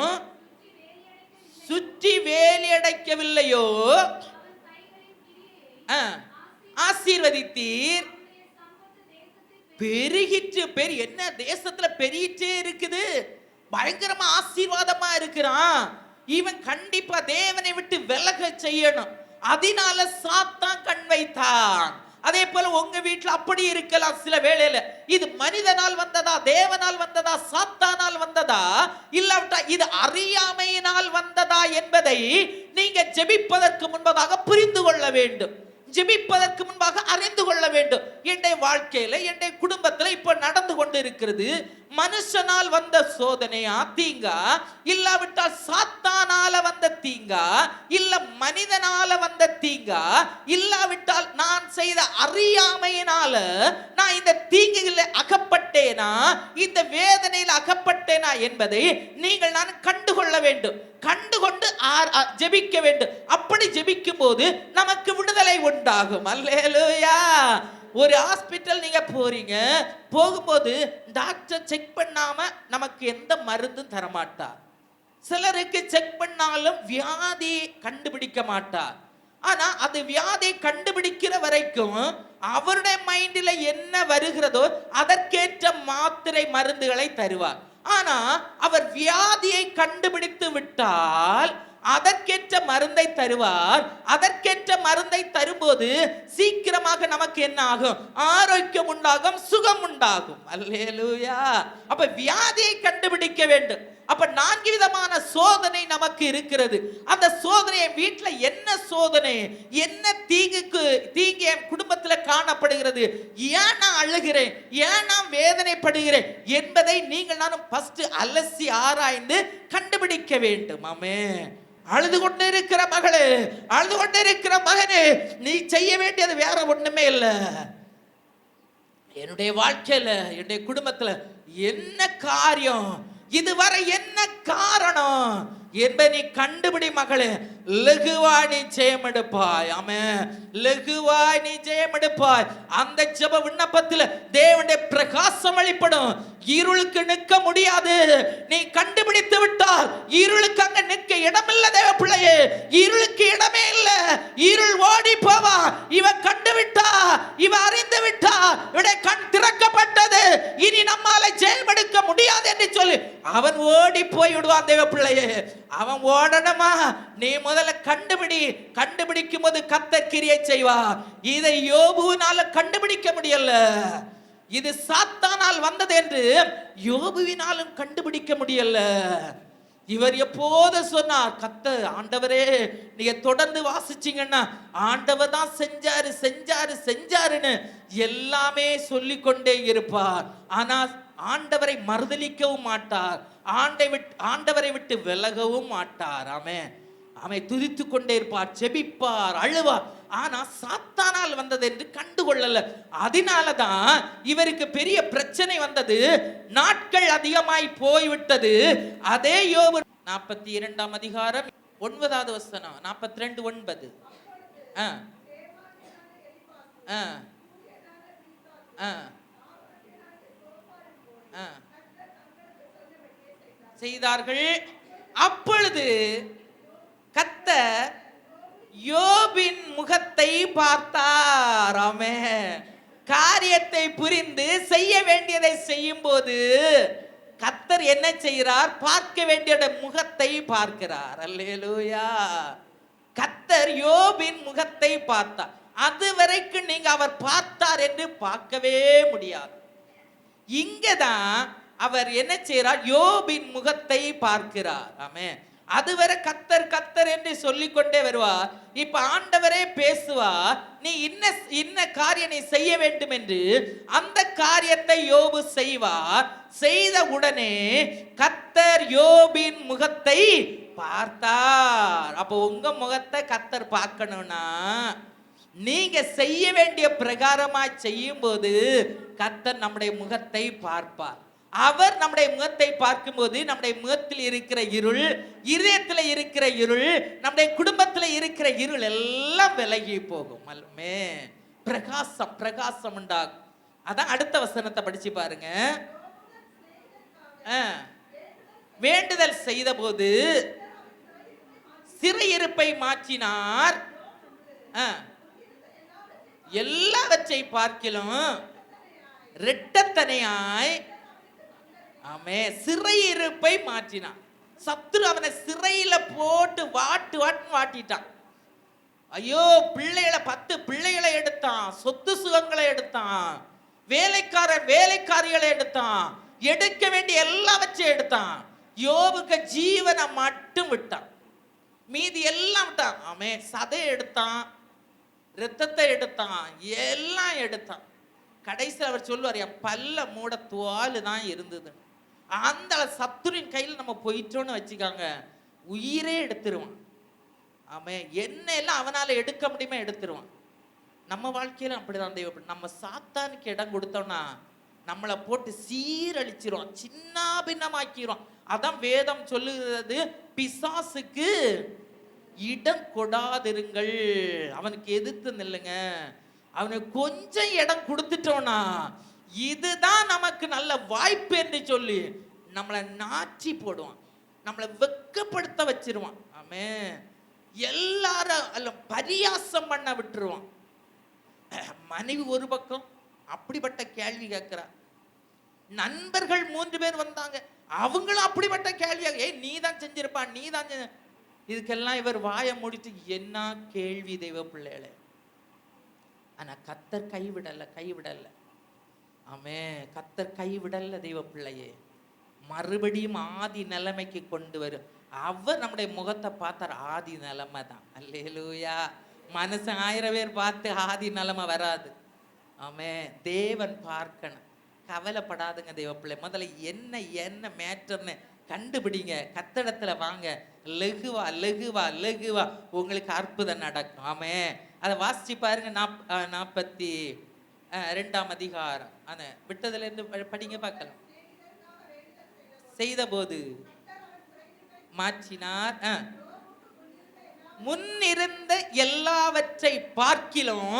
சுற்றி வேலியடைக்கவில்லையோ? ஆசீர்வதித்தீர், பெருகிற்று. என்ன தேசத்துல பெருகிட்டே இருக்குது, பயங்கரமா ஆசீர்வாதமா இருக்கிறான். இவன் கண்டிப்பா தேவனை விட்டு விலக செய்யணும். அதனால சாத்தான் கண் வைத்தான். அதே போல உங்க வீட்டுல அப்படி இருக்கலாம். சில வேளையில இது மனிதனால் வந்ததா, தேவனால் வந்ததா, சாத்தானால் வந்ததா, இல்லாவிட்டா இது அறியாமையினால் வந்ததா என்பதை நீங்க ஜெபிப்பதற்கு முன்பதாக புரிந்து கொள்ள வேண்டும். ஜெபிப்பதற்கு முன்பாக அறிந்து கொள்ள வேண்டும். என்னுடைய வாழ்க்கையில, என்னுடைய குடும்பத்துல இப்ப நடந்து கொண்டு இருக்கிறது மனுஷனால் வந்த சோதனையா, தீங்கா, இல்லாவிட்டால் சாத்தானால வந்த தீங்கா, இல்ல மனிதனால வந்த தீங்கா, இல்லாவிட்டால் நான் செய்த அறியாமையினால நான் இந்த தீங்குகளில் அகப்பட்டேனா, இந்த வேதனையில் அகப்பட்டேனா என்பதை நீங்கள் நான் கண்டுகொள்ள வேண்டும். கண்டுகொண்டு ஜெபிக்க வேண்டும். அப்படி ஜெபிக்கும் போது நமக்கு விடுதலை உண்டாகும். அல்லேலூயா. ஒரு ஹாஸ்பிட்டல் நீங்க போறீங்க, போகும்போது டாக்டர் செக் பண்ணாம நமக்கு எந்த மருந்தும் தரமாட்டார். சிலருக்கு செக் பண்ணாலும் வியாதி கண்டுபிடிக்க மாட்டார். ஆனா அது வியாதி கண்டுபிடிக்கிற வரைக்கும் அவருடைய மைண்டில் என்ன வருகிறதோ அதற்கேற்ற மாத்திரை மருந்துகளை தருவார். ஆனா அவர் வியாதியை கண்டுபிடித்து விட்டால் அதற்கேற்ற மருந்தை தருவார். அதற்கேற்ற மருந்தை தரும்போது சீக்கிரமாக நமக்கு என்ன ஆகும்? ஆரோக்கியம் உண்டாகும், சுகம் உண்டாகும். அல்லேலூயா. அப்ப வியாதியை கண்டுபிடிக்க வேண்டும். அப்ப 4 விதமான சோதனை நமக்கு இருக்கிறது. அந்த சோதனை வீட்டுல என்ன சோதனை, என்ன தீங்கு என் குடும்பத்துல காணப்படுகிறது, ஏன் நான் அழுகிறேன், ஏன் நான் வேதனைப்படுகிறேன் என்பதை நீங்கள் நானும் ஃபர்ஸ்ட் அலசி ஆராய்ந்து கண்டுபிடிக்க வேண்டும். ஆமே. அழுது கொண்டு இருக்கிற மகளே, அழுது கொண்டு இருக்கிற மகனே, நீ செய்ய வேண்டியது வேற ஒண்ணுமே இல்ல. என்னுடைய வாழ்க்கையில, என்னுடைய குடும்பத்துல என்ன காரியம், இதுவரை என்ன காரணம் என்பதை நீ கண்டுபிடி மகளே. லகுவாய் நீ ஜெயம் எடுப்பாய். ஆமென். லகுவாய் நீ ஜெயம் எடுப்பாய். அந்த ஜெப விண்ணப்பத்தில் தேவனுடைய பிரகாசம் வெளிப்படும். இருளுக்கு நிற்க முடியாது. நீ கண்டுபிடித்து விட்டால் இருளுக்கு அங்க நிற்க இடமில்லை. தேவ பிள்ளையே, இருளுக்கு இடமே இல்லை. இருள் ஓடி போவா. இவ கண்டுவிட்டா, இவ அறிந்து விட்டா, இவருடைய கண் திறக்கப்பட்டது, இனி நம்மால ஜெயம் எடுக்க முடியாது என்று சொல்லி அவன் ஓடி போய் விடுவான். தேவ பிள்ளையே, அவன் ஓடணுமா? நீ முதல்ல கண்டுபிடிக்கும் போது கர்த்தர் கிரியை செய்வா. இதை யோபுவினால கண்டுபிடிக்க முடியல. இது சாத்தானால் வந்தது என்று யோபுவினாலும் கண்டுபிடிக்க முடியல. இவர் எப்போது சொன்னார், கர்த்தர் ஆண்டவரே, நீங்க தொடர்ந்து வாசிச்சீங்கன்னா ஆண்டவர் தான் செஞ்சாருன்னு எல்லாமே சொல்லிக் கொண்டே இருப்பார். ஆனா ஆண்டவரை மறுதலிக்கவும் மாட்டார், ஆண்டவரை விட்டு விலகவும் மாட்டார். அவன் துதித்து கொண்டே இருப்பார், செபிப்பார், அழுவார். ஆனா சாத்தானால் வந்தது என்று கண்டுகொள்ளல. அதனாலதான் இவருக்கு பெரிய பிரச்சனை வந்தது. நாட்கள் அதிகமாய் போய்விட்டது. அதே யோபு 42 அதிகாரம் 9வது வசனம், 42:9. செய்தார்கள். அப்பொழுது கர்த்தர் யோபின் முகத்தை பார்த்தார். ஆமென். காரியத்தை புரிந்து செய்ய வேண்டியதை செய்யும் போது கர்த்தர் என்ன செய்கிறார்? பார்க்க வேண்டிய முகத்தை பார்க்கிறார். அல்லேலூயா. கர்த்தர் யோபின் முகத்தை பார்த்தார். அது வரைக்கும் நீங்க அவர் பார்த்தார் என்று பார்க்கவே முடியாது. இங்கதான் அவர் என்ன செய்றார்? யோபின் முகத்தை பார்க்கிறார். ஆமென். அதுவரை கத்தர் கத்தர் என்று சொல்லிக் கொண்டே வருவார். இப்ப ஆண்டவரே பேசுவார். நீ இன்ன காரியம் நீ செய்ய வேண்டும் என்று அந்த காரியத்தை யோபு செய்வார். செய்த உடனே கத்தர் யோபின் முகத்தை பார்த்தார். அப்போ உங்க முகத்தை கத்தர் பார்க்கணும்னா நீங்க செய்ய வேண்டிய பிரகாரமா செய்யும் போது கத்தர் நம்முடைய முகத்தை பார்ப்பார். அவர் நம்முடைய முகத்தை பார்க்கும்போது நம்முடைய முகத்தில் இருக்கிற இருள், இதயத்தில் இருக்கிற இருள், நம்முடைய குடும்பத்தில் இருக்கிற இருள் எல்லாம் விலகி போகும். பிரகாசம் பிரகாசம் உண்டாகும். அதான் அடுத்த வசனத்தை படிச்சு பாருங்க. வேண்டுதல் செய்த போது சிறையிருப்பை மாற்றினார். எல்லாவற்றை பார்க்கிலும் இரட்டத்தனையாய் ஆமே சிறையிருப்பை மாற்றினான். சத்துரு அவனை சிறையில போட்டு வாட்டிட்டான். ஐயோ, பிள்ளைகளை 10 பிள்ளைகளை எடுத்தான், சொத்து சுகங்களை எடுத்தான், வேலைக்காரிகளை எடுத்தான், எடுக்க வேண்டிய எல்லாவற்றையும் எடுத்தான். யோபுக்கு ஜீவனை மட்டும் விட்டான், மீதி எல்லாம் விட்டான். ஆமே சதை எடுத்தான், இரத்தத்தை எடுத்தான், எல்லாம் எடுத்தான். கடைசியில் அவர் சொல்லுவார், என் பல்ல மூட துவாலு தான் இருந்தது. அந்த சத்துரின் கையில் நம்ம போயிட்டோன்னு வச்சுக்காங்க, உயிரே எடுத்துருவான். ஆமே என்ன எல்லாம் அவனால எடுக்க முடியுமா எடுத்துருவான். நம்ம வாழ்க்கையில அப்படிதான் தெய்வம். நம்ம சாத்தானுக்கு இடம் கொடுத்தோம்னா நம்மளை போட்டு சீரழிச்சிரும், சின்ன பின்னமாக்கிரும். அதான் வேதம் சொல்லுகிறது, பிசாசுக்கு இடம் கொடாதிருங்கள், அவனுக்கு எதிர்த்து நில்லுங்க. அவனுக்கு கொஞ்சம் இடம் கொடுத்துட்டோம்னா இதுதான் நமக்கு நல்ல வாய்ப்பு என்று சொல்லி நம்மளை நாச்சி போடுவான், நம்மளை வெக்கப்படுத்த வச்சிருவான். ஆமே எல்லாரும் அல்ல பரியாசம் பண்ண விட்டுருவான். மனைவி ஒரு பக்கம் அப்படிப்பட்ட கேள்வி கேட்கிறா, நண்பர்கள் 3 பேர் வந்தாங்க, அவங்களும் அப்படிப்பட்ட கேள்வியாக, நீ தான் செஞ்சிருப்பா, நீ தான். இதுக்கெல்லாம் இவர் வாயை மூடிட்டு என்ன கேள்வி தெய்வ பிள்ளைகளே. ஆனா கத்தர் கைவிடல. ஆமே கத்தர் கைவிடல தெய்வ பிள்ளையே. மறுபடியும் ஆதி நிலைமைக்கு கொண்டு வரும். அவர் நம்முடைய முகத்தை பார்த்தார், ஆதி நிலைமை தான். அல்லேலூயா. மனுஷன் 1000 பேர் பார்த்து ஆதி நிலைமை வராது. ஆமே தேவன் பார்க்கணும். கவலைப்படாதுங்க தெய்வ பிள்ளை. முதல்ல என்ன மேட்டர்னு கண்டுபிடிங்க, கத்தடத்துல வாங்க, லெகுவா லெகுவா லெகுவா உங்களுக்கு அற்புதம் நடக்கும். ஆமே அதை வாசிச்சு பாருங்க. 42ஆம் அதிகாரம் அந்த விட்டதுல இருந்து படிங்க பார்க்கலாம். செய்த போது மாற்றினார், முன்னிருந்த எல்லாவற்றை பார்க்கிலும்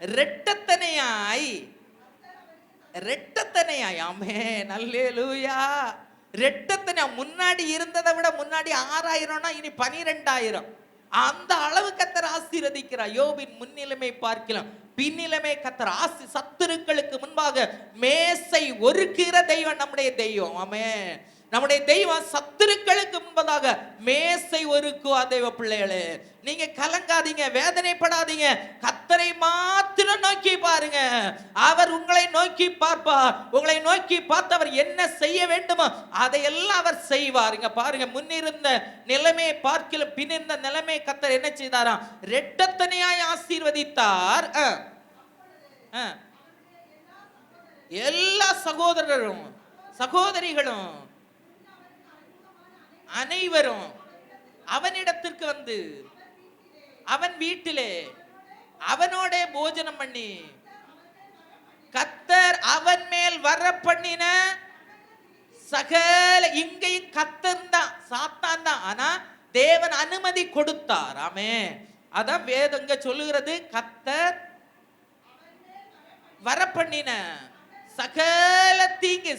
இரட்டத்தனையாய். ஆமென் அல்லேலூயா. இரட்டத்தனை முன்னாடி இருந்ததை விட முன்னாடி 6000னா இனி 12000. அந்த அளவு கத்தர் ஆசீர்வதிக்கிறார். யோபின் முன்னிலைமை பார்க்கலாம், பின்னிலைமை கத்தர் சத்துருக்களுக்கு முன்பாக மேசை ஒருக்கிற தெய்வம் நம்முடைய தெய்வம். ஆமென். நம்முடைய தெய்வம் சத்துருக்களுக்கு முன்பதாக மேசை ஒருக்குவா தெய்வ பிள்ளைகளே. நீங்க கலங்காதீங்க, வேதனைப்படாதீங்க. கத்தரை மாத்திரம் நோக்கி பாருங்க, அவர் உங்களை நோக்கி பார்ப்பார். உங்களை நோக்கி பார்த்து அவர் என்ன செய்ய வேண்டுமோ அதையெல்லாம் அவர் செய்வார். இங்க பாருங்க, முன்னிருந்த நிலைமையை பார்க்கல பின்னிருந்த நிலைமையை கத்தர் என்ன செய்தாராம்? இரட்டத்தனையாய் ஆசீர்வதித்தார். எல்லா சகோதரரும் சகோதரிகளும் அனைவரும் அவனிடத்திற்கு வந்து அவன் வீட்டிலே அவனோட போஜனம் பண்ணி கத்தர் அவன் மேல் வர பண்ணின சகல, இங்கேயும் கத்தர் தான், சாத்தான் தான், ஆனா தேவன் அனுமதி கொடுத்தார். ஆமென். அதான் வேதங்க சொல்லுகிறது, கத்தர் வர பண்ணின சகல தீங்கு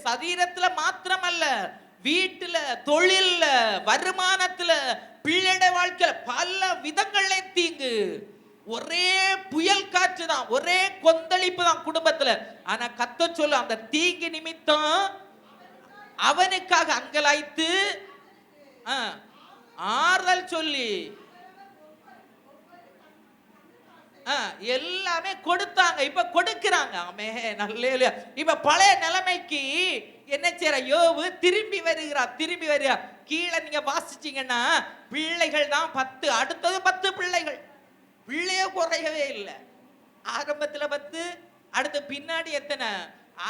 சரீரத்துல மாத்திரமல்ல, வீட்டுல, தொழில்ல, வருமானத்துல, பிள்ளைட வாழ்க்கையில பல விதங்கள்ல தீங்கு. ஒரே புயல் காற்று தான், ஒரே கொந்தளிப்பு தான் குடும்பத்துல. ஆனா கர்த்தர் சொல்ல, அந்த தீங்கு நிமித்தம் அவனுக்காக அங்கலாய்த்து ஆறுதல் சொல்லி எல்லாமே கொடுத்தாங்க, இப்ப கொடுக்கிறாங்க. ஆமே, நல்ல. இப்ப பழைய நிலைமைக்கு என்ன செய்யற யோபு திரும்பி வருகிறார். கீழே நீங்க வாசிச்சீங்கன்னா பிள்ளைகள் தான் 10, அடுத்தது 10 பிள்ளைகள். பிள்ளைய குறையவே இல்லை. ஆரம்பத்துல 10, அடுத்து பின்னாடி எத்தனை?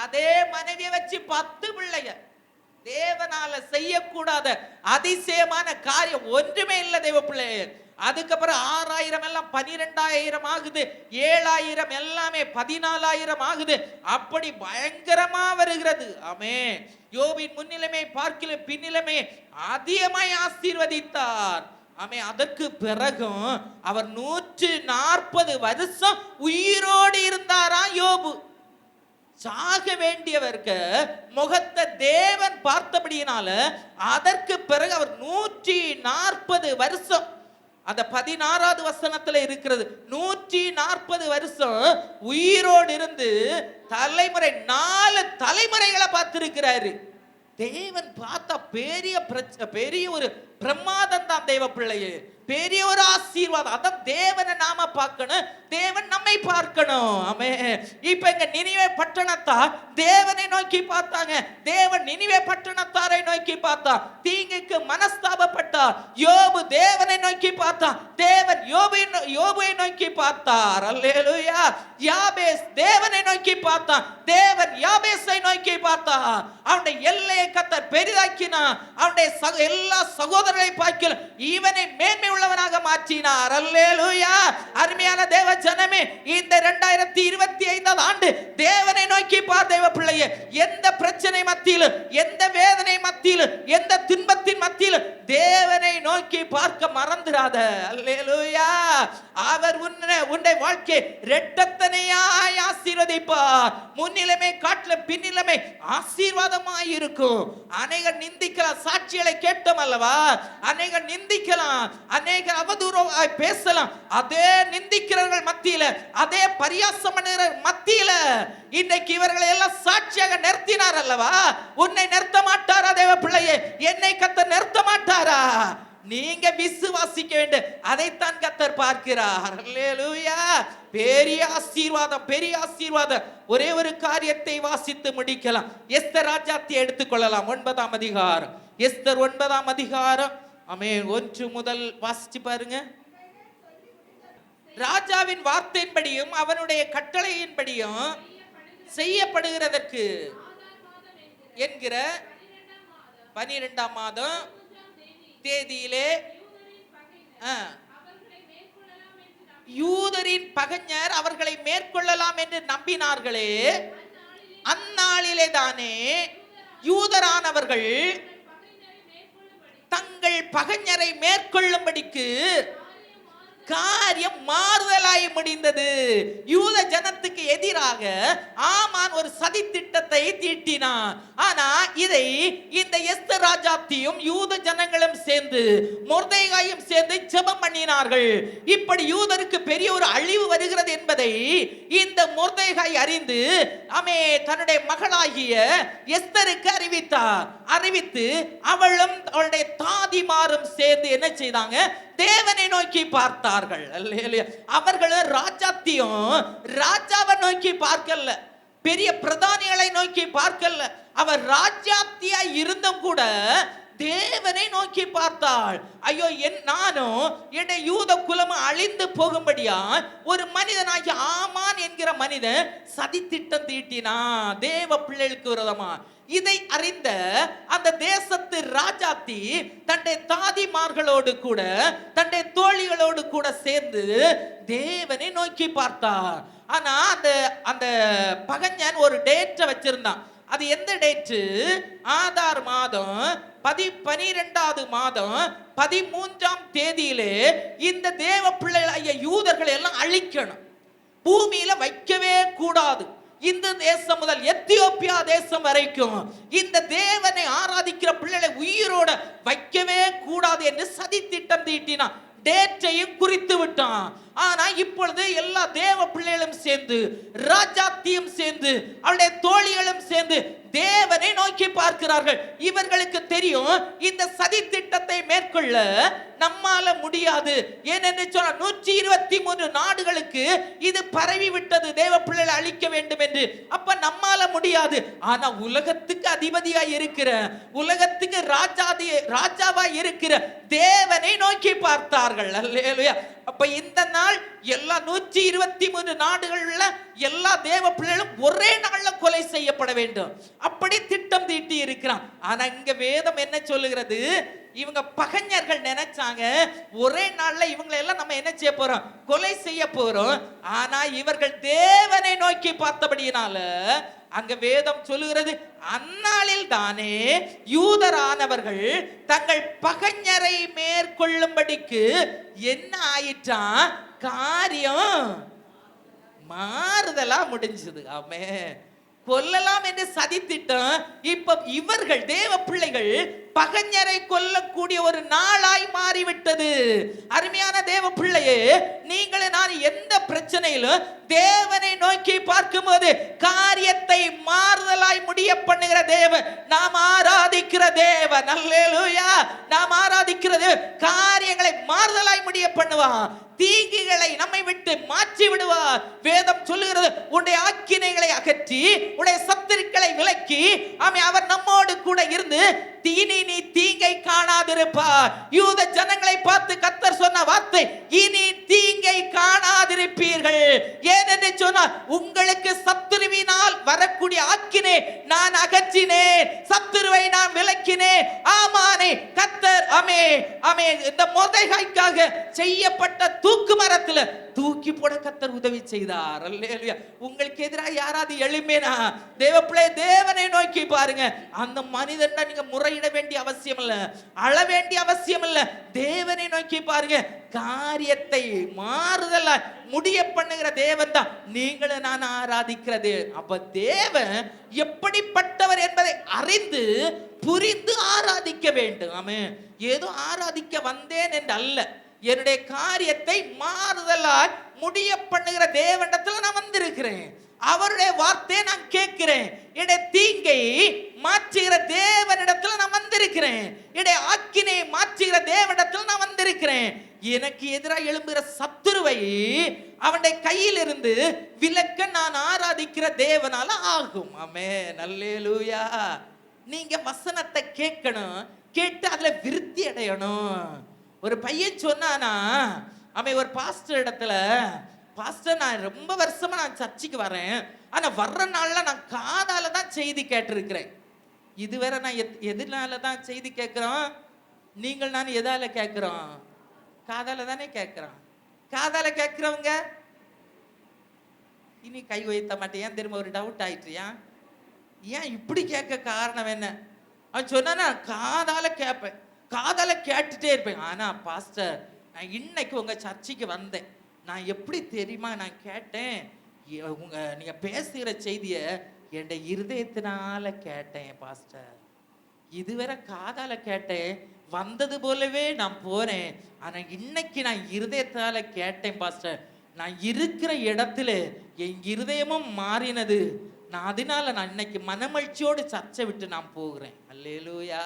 அதே மனைவியை வச்சு 10 பிள்ளைகள். தேவனால செய்யக்கூடாத அதிசயமான காரியம் ஒன்றுமே இல்லை தேவ பிள்ளைகள். அதுக்கப்புறம் 6000 எல்லாம் 12000 ஆகுது, 7000 எல்லாமே 14000 ஆகுது. அப்படி பயங்கரமா வருகிறது. ஆமே, யோபின் முன்னிலைமை பார்க்கல பின்னிலைமை அதிகமாய் ஆசீர்வதித்தார். ஆமே, அதற்கு பிறகும் அவர் 140 வருஷம் உயிரோடு இருந்தாரா யோபு. சாக வேண்டியவருக்கு முகத்தை தேவன் பார்த்தபடியினால அதற்கு பிறகு அவர் 140 வருஷம், அந்த 16வது வசனத்துல இருக்கிறது, 140 வருஷம் உயிரோடு இருந்து தலைமுறை 4 தலைமுறைகளை பார்த்திருக்கிறாரு. தேவன் பார்த்தா பெரிய ஒரு பிரமாதம் தான் தேவ பிள்ளையே, பெரிய ஒரு ஆசீர்வாதம். அதான் தேவனை நாம பார்க்கணும், தேவன் நம்மை பார்க்கணும். ஆமே, இப்ப இங்க நினிவே பட்டணத்தார் தேவனை நோக்கி பார்த்தாங்க. தேவன் நினிவே பட்டணத்தாரை நோக்கி பார்த்தார், தீங்குக்கு மனஸ்தாபப்பட்டார். யோபு தேவனை நோக்கி பார்த்தார், தேவன் யோபுவை நோக்கி பார்த்தார். அல்லேலூயா. யாபேஸ் தேவனை நோக்கி பார்த்தான், தேவன் யாபேஸை நோக்கி பார்த்தார். அவனுடைய எல்லையை கர்த்தர் பெரிதாக்கினார். அவனுடைய எல்லா சகோதரரை பார்க்கல இவனை மேன்மை உள்ளவனாக மாற்றினார். அல்லேலூயா. அருமையான தேவ ஜனமே, இந்த 2025 ஆண்டு தேவனை நோக்கி பார் தேவ பிள்ளையே. எந்த பிரச்சனை மத்தியிலும், எந்த வேதனை மத்தியிலும், எந்த துன்பத்தின் மத்தியிலும் தேவனை நோக்கி பார்க்க மறந்துடாத. அல்லேலூயா. அவர் உன்னை வாழ்க்கை இரட்டத்தனையாய் ஆசீர்வதிப்பார். முன்னிலைமை காட்டில பின்னிலைமை ஆசீர்வாதமாய் இருக்கும். அநேகர் நிந்திக்கலாம், சாட்சிகளை கேட்டோம் அல்லவா, அநேகர் நிந்திக்கலாம், அநேகர் அவதூறாய் பேசலாம். அதே நிந்திக்கிறவர்கள் மத்தியில, அதே பரியாசம் மத்தியில இன்னைக்கு இவர்களை எல்லாம் சாட்சியாக நிறுத்தினார் அல்லவா. உன்னை நிறுத்த மாட்டாரா தேவ பிள்ளையே? என்னை கர்த்தர் நிறுத்த மாட்டாரா? நீங்க விசுவாசிக்க வேண்டும், அதைத்தான் கர்த்தர் பார்க்கிறார். அல்லேலூயா. பெரிய ஆசீர்வாதம், பெரிய ஆசீர்வாதம். ஒரே ஒரு காரியத்தை வாசித்து முடிக்கலாம். எஸ்தர் ராஜாத்தை எடுத்துக்கொள்ளலாம். 9ஆம் அதிகாரம், எஸ்தர் 9ஆம் அதிகாரம். ஆமே, 1 முதல் வாசிச்சு பாருங்க. ராஜாவின் வார்த்தையின்படியும் அவனுடைய கட்டளையின்படியும் செய்யப்படுகிறதற்கு என்கிற 12ஆம் மாதம் தேதியிலே யூதரின் பகைஞர் அவர்களை மேற்கொள்ளலாம் என்று நம்பினார்களே, அந்நாளிலே தானே யூதரானவர்கள் தங்கள் பகைஞரை மேற்கொள்ளும்படிக்கு காரியம் மாறுதலாய் முடிந்தது. யூத ஜனத்துக்கு எதிராக ஆமான் ஒரு சதி திட்டத்தை தீட்டினான். ஆனா இதை இந்த எஸ்தர் ராஜாத்தியும் யூத ஜனங்களும் சேர்ந்து மொர்தெகாயும் சேர்ந்து ஜெபம் பண்ணினார்கள். இப்படி யூதருக்கு பெரிய ஒரு அழிவு வருகிறது என்பதை இந்த மொர்தெகாய் அறிந்து ஆமே தன்னுடைய மகளாகிய எஸ்தருக்கு அறிவித்து அவளும் அவளுடைய தாதிமாரும் சேர்ந்து என்ன செய்தாங்க? தேவனை நோக்கி பார்த்தார்கள். அவர்களும் ராஜாவை நோக்கி பார்க்கல, பெரிய பிரதானிகளை நோக்கி பார்க்கல. அவர் ராஜாத்தியா இருந்தும் கூட தேவனை நோக்கி பார்த்தாள். ஐயோ, நானும் என்னுடைய யூத குலமும் அழிந்து போகும்படியா ஒரு மனிதனாகிய ஆமான் என்கிற மனிதன் சதி திட்டம் தீட்டினான் தேவ பிள்ளைகளுக்கு விரோதமா. இதை அறிந்த அந்த தேசத்து ராஜாத்தி தன்னுடைய தாதிமார்களோடு கூட தன்னுடைய தோழிகளோடு கூட சேர்ந்து தேவனை நோக்கி பார்த்தார். ஆனா அந்த பகைஞன் ஒரு டேட்டை வச்சிருந்தான். அது எந்த டேட்டு? ஆதார் மாதம் 12வது மாதம் 13ஆம் தேதியிலே இந்த தேவ பிள்ளைகளாகிய யூதர்களை எல்லாம் அழிக்கணும், பூமியில வைக்கவே கூடாது. இந்த தேசம் முதல் எத்தியோப்பியா தேசம் வரைக்கும் இந்த தேவனை ஆராதிக்கிற பிள்ளைகளை உயிரோட வைக்கவே கூடாது என்று சதி திட்டம் தீட்டினான். டேட்டையும் குறித்து விட்டான். ஆனா இப்பொழுது எல்லா தேவ பிள்ளைகளும் சேர்ந்து, ராஜாத்தியும் சேர்ந்து, அவளுடைய தோழிகளும் சேர்ந்து தேவனை நோக்கி பார்க்கிறார்கள். இவர்களுக்கு தெரியும் இந்த சதி திட்டத்தை மேற்கொள்ள நம்மால முடியாது. ஏனென்று சொன்னால் 123 நாடுகளுக்கு இது பரவி விட்டது, தேவ பிள்ளைகளை அழிக்க வேண்டும் என்று. அப்ப நம்மால முடியாது. ஆனா உலகத்துக்கு அதிபதியா இருக்கிற, உலகத்துக்கு ராஜாவா இருக்கிற தேவனை நோக்கி பார்த்தார்கள். அல்லேலூயா. அப்ப இந்த நாள் எல்லா 123 நாடுகள்ல எல்லா தேவ பிள்ளைகளும் ஒரே நாள்ல கொலை செய்யப்பட வேண்டும், அப்படி திட்டம் தீட்டி இருக்கிறான். ஆனா இங்க வேதம் என்ன சொல்லுகிறது? இவங்க பகைஞர்கள் நினைச்சாங்க ஒரே நாள்ல இவங்களை எல்லாம் நம்ம என்ன செய்ய போறோம்? கொலை செய்ய போறோம். ஆனா இவர்கள் தேவனை நோக்கி பார்த்தபடியினால அங்க வேதம் சொல்லுகிறது, அந்நாளில் தானே யூதரானவர்கள் தங்கள் பகைஞரை மேற்கொள்ளும்படிக்கு என்ன ஆயிட்டான்? காரியம் மாறுதலா முடிஞ்சது. ஆமே, கொல்லலாம் என்று சதித்திட்டம் இப்ப இவர்கள் தேவ பிள்ளைகள் பகைஞரை கொல்லக்கூடிய ஒரு நாளாய் மாறிவிட்டது. அருமையான தேவ பிள்ளையே, நீங்கள் நான் எந்த பிரச்சனையிலும் தேவனை நோக்கி பார்க்கும் போது காரியத்தை மாறுதலாய் முடிய பண்ணுகிற தேவன் நாம் ஆராதிக்கிற தேவன். அல்லேலூயா. நாம் ஆராதிக்கிற தேவன் காரியங்களை மாறுதலாய் முடிய பண்ணுவான், தீங்குகளை நம்மை விட்டு மாற்றி விடுவார். வேதம் சொல்லுகிறது, உன்னுடைய ஆக்கினைகளை அகற்றி உன்னுடைய சத்துருக்களை விலக்கி அவர் நம்மோடு கூட இருந்து இனி நீ தீங்கை காணாதிருப்பார். யூத ஜனங்களை பார்த்து கர்த்தர் சொன்ன வார்த்தை, இனி தீங்கை காணாதிருப்பீர்கள். ஏனென்று சொன்னால் உங்களுக்கு சத்துருவினால் வரக்கூடிய ஆக்கினை நான் அகற்றினேன், சத்துருவை நான் விலக்கினேன். ஆமானே கர்த்தர் இந்த மொர்தெகாய்க்காக செய்யப்பட்ட தூக்கு மரத்துல தூக்கி போட கர்த்தர் உதவி செய்தார். அல்லேலூயா. உங்களுக்கு எதிராக யாராவது எழுமேனா தேவப்பிள்ளை தேவனை நோக்கி பாருங்க. அந்த மனிதன் நீங்க முறையிட வேண்டிய அவசியம் இல்ல, அழ வேண்டிய அவசியம் இல்ல. தேவனை நோக்கி பாருங்க. காரியத்தை மாறுதல முடிய பண்ணுகிற தேவன் தான் நீங்களும் நான் ஆராதிக்கிறது. அப்ப தேவன் எப்படிப்பட்டவர் என்பதை அறிந்து புரிந்து ஆராதிக்க வேண்டும். ஆமென். ஏதோ ஆராதிக்க வந்தேன் என்று அல்ல, என்னுடைய காரியத்தை மாறுதலாய் முடிய பண்ணுகிற தேவனிடத்துல நான் வந்திருக்கிறேன். அவருடைய வார்த்தையை நான் கேட்கிறேன். என்னுடைய தீங்கை மாற்றுகிற தேவனிடத்துல நான் வந்திருக்கிறேன். என்னுடைய ஆக்கினை மாற்றுகிற தேவனிடத்துல நான் வந்திருக்கிறேன். எனக்கு எதிராக எழும்புகிற சத்துருவை அவனுடைய கையில் இருந்து விலக்க நான் ஆராதிக்கிற தேவனால ஆகும். ஆமென். அல்லேலூயா. நீங்க வசனத்தை கேட்கணும், கேட்டு அதுல விருத்தி அடையணும். ஒரு பையன் சொன்னானா, அவன் ஒரு பாஸ்டர் இடத்துல, பாஸ்டர் நான் ரொம்ப வருஷமா நான் சர்ச்சுக்கு வரேன், ஆனா வர்ற நாள்ல நான் காதால தான் செய்தி கேட்டிருக்கிறேன். இதுவரை நான் எதனால தான் செய்தி கேட்கிறோம்? நீங்கள் நான் எதால கேட்கிறோம்? காதால தானே கேட்கிறோம். காதால கேட்கிறவங்க இனி கை வைத்த மாட்டேன். ஏன் திரும்ப ஒரு டவுட் ஆயிட்டுறியா? ஏன் இப்படி கேட்க காரணம் என்ன? அவன் சொன்னா காதால கேட்பேன், காதால கேட்டுட்டே இருப்பேன். ஆனா பாஸ்டர் நான் இன்னைக்கு உங்க சர்ச்சுக்கு வந்தேன், நான் எப்படி தெரியுமா நான் கேட்டேன், நீங்க பேசுகிற செய்திய என் இருதயத்தினால கேட்டேன் பாஸ்டர். இதுவரை காதால கேட்டேன், வந்தது போலவே நான் போறேன், ஆனா இன்னைக்கு நான் இருதயத்தால கேட்டேன் பாஸ்டர். நான் இருக்கிற இடத்துல என் இருதயமும் மாறினது. நான் அதனால நான் இன்னைக்கு மனமகிழ்ச்சியோடு சர்ச்சை விட்டு நான் போகிறேன். அல்லேலூயா.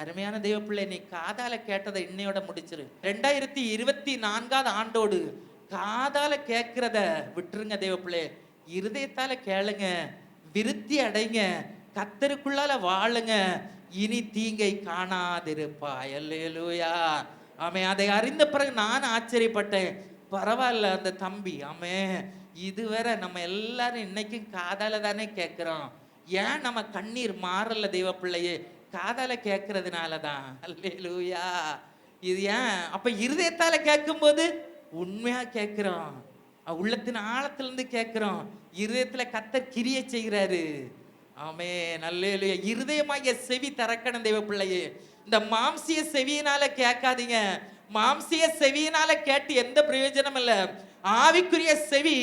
அருமையான தேவ பிள்ளை, நீ காதால கேட்டதை இன்னையோட முடிச்சிரு. 2024 ஆண்டோடு காதால கேட்கிறத விட்டுருங்க தேவ பிள்ளை. இருதயத்தால கேளுங்க, விருத்தி அடைங்க, கர்த்தருக்குள்ளால வாழுங்க, இனி தீங்கை காணாதிருப்பாய். அல்லேலூயா. ஆமென். அதை அறிந்த பிறகு நான் ஆச்சரியப்பட்டேன். பரவாயில்ல அந்த தம்பி, ஆமென், இதுவரை நம்ம எல்லாரும் இன்னைக்கும் காதால தானே கேட்கிறோம். ஏன் நம்ம கண்ணீர் மாறல தேவ பிள்ளையே? காதால கேட்கறதுனாலதான். அல்லேலூயா. இது ஏன் அப்ப இருதயத்தால கேட்கும் போது உண்மையா கேட்கிறோம், உள்ளத்தின் ஆழத்துல இருந்து கேட்கிறோம். இருதயத்துல கர்த்தர் கிரியை செய்கிறாரு. ஆமென். அல்லேலூயா. இருதயமாகிய செவி திறக்கணும் தேவ பிள்ளையே. இந்த மாம்சிய செவியினால கேட்காதீங்க. மாம்சிய செவியினால கேட்டு எந்த பிரயோஜனம் இல்ல. ஆவிக்குரிய செவி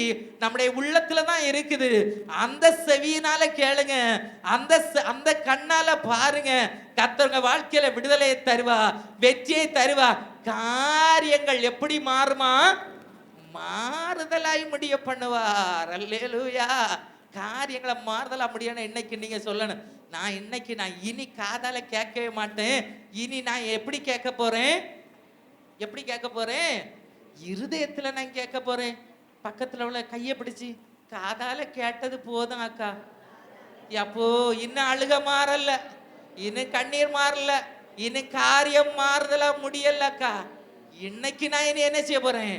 நம்முடைய உள்ளத்துல தான் இருக்குது. அந்த செவியினால கேளுங்க, அந்த கண்ணால பாருங்க. கர்த்தர் வாழ்க்கையில விடுதலையை தருவா, வெற்றியை தருவா. காரியங்கள் எப்படி மாறுமா? மாறுதலாய் முடிய பண்ணுவார். அல்லேலூயா. காரியங்களை மாறுதலா முடியணும். இன்னைக்கு நீங்க சொல்லணும், நான் இனி காதால கேட்கவே மாட்டேன். இனி நான் எப்படி கேட்க போறேன்? எப்படி கேட்க போறேன்? இருதயத்துல நான் கேட்க போறேன். பக்கத்துல உள்ள கையை பிடிச்சு, காதால கேட்டது போதும் அக்கா. அப்போ இன்னும் அழுக மாறல, இன்னும் கண்ணீர் மாறல, இன்னும் காரியம் மாறுதலா முடியல அக்கா. இன்னைக்கு நான் இனி என்ன செய்ய போறேன்?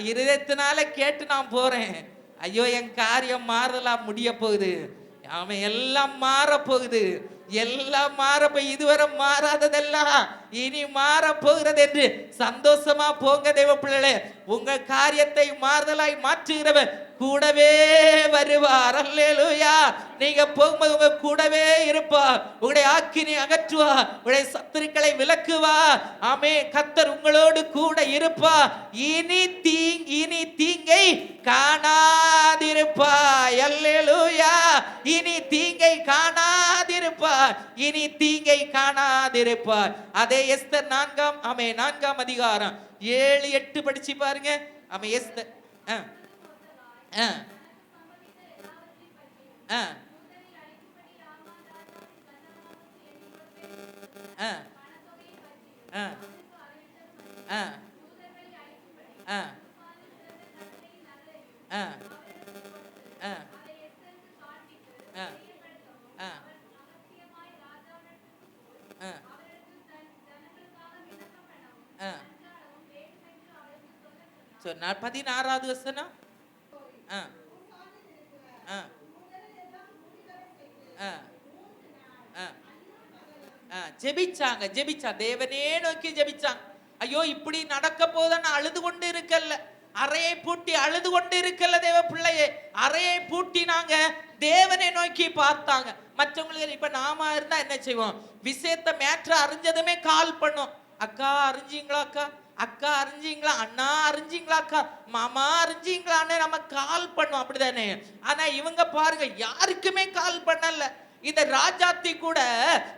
இருதயத்தினால கேட்டு நான் போறேன். ஐயோ, என் காரியம் மாறுதலா முடிய போகுது. அவன் எல்லாம் மாற போகுது, எல்லாம் மாற போய் இதுவரை மாறாததெல்லாம் இனி மாற போகிறது என்று சந்தோஷமா போங்க தேவ பிள்ளைகளே. உங்க காரியத்தை மாறுதலாய் மாற்றுகிறவர் கூடவே வருவார். அல்லேலூயா. நீங்க போகும்போது உங்க கூடவே இருப்பார். உங்களுடைய ஆக்கினை அகற்றுவா, உங்களுடைய சத்துருக்களை விலக்குவா. ஆமே, கர்த்தர் உங்களோடு கூட இருப்பா. இனி தீங்கை காணாதிருப்பாய். அல்லேலூயா. இனி தீங்கை காணாதிருப்பாய், இனி தீங்கை காணாதிருப்பாய். அதே எஸ்தர் 4ஆம் அதிகாரம் 7-8 படிச்சு பாருங்க. ஆமே, எஸ்தர் சொன்னார். 16வது வசனம். ஜெபிச்சாங்க. தேவனே நோக்கி ஜெபிச்சாங்க. ஐயோ, இப்படி நடக்க போதுன்னு அழுது கொண்டு இருக்கல்ல, அறையை பூட்டி அழுது கொண்டு இருக்கல்ல தேவ பிள்ளையே. அறையை பூட்டினாங்க, தேவனை நோக்கி பார்த்தாங்க. மற்றவங்களுக்கு இப்ப நாம இருந்தா என்ன செய்வோம்? விஷயத்தை மேட்ரு அறிஞ்சதுமே கால் பண்ணும். அக்கா அறிஞ்சீங்களா? அக்கா அறிஞ்சீங்களா? அண்ணா அறிஞ்சீங்களா? அக்கா மாமா அறிஞ்சீங்களான்னு நம்ம கால் பண்ணோம், அப்படிதானே? ஆனா இவங்க பாருங்க, யாருக்குமே கால் பண்ணல. இந்த ராஜாத்தி கூட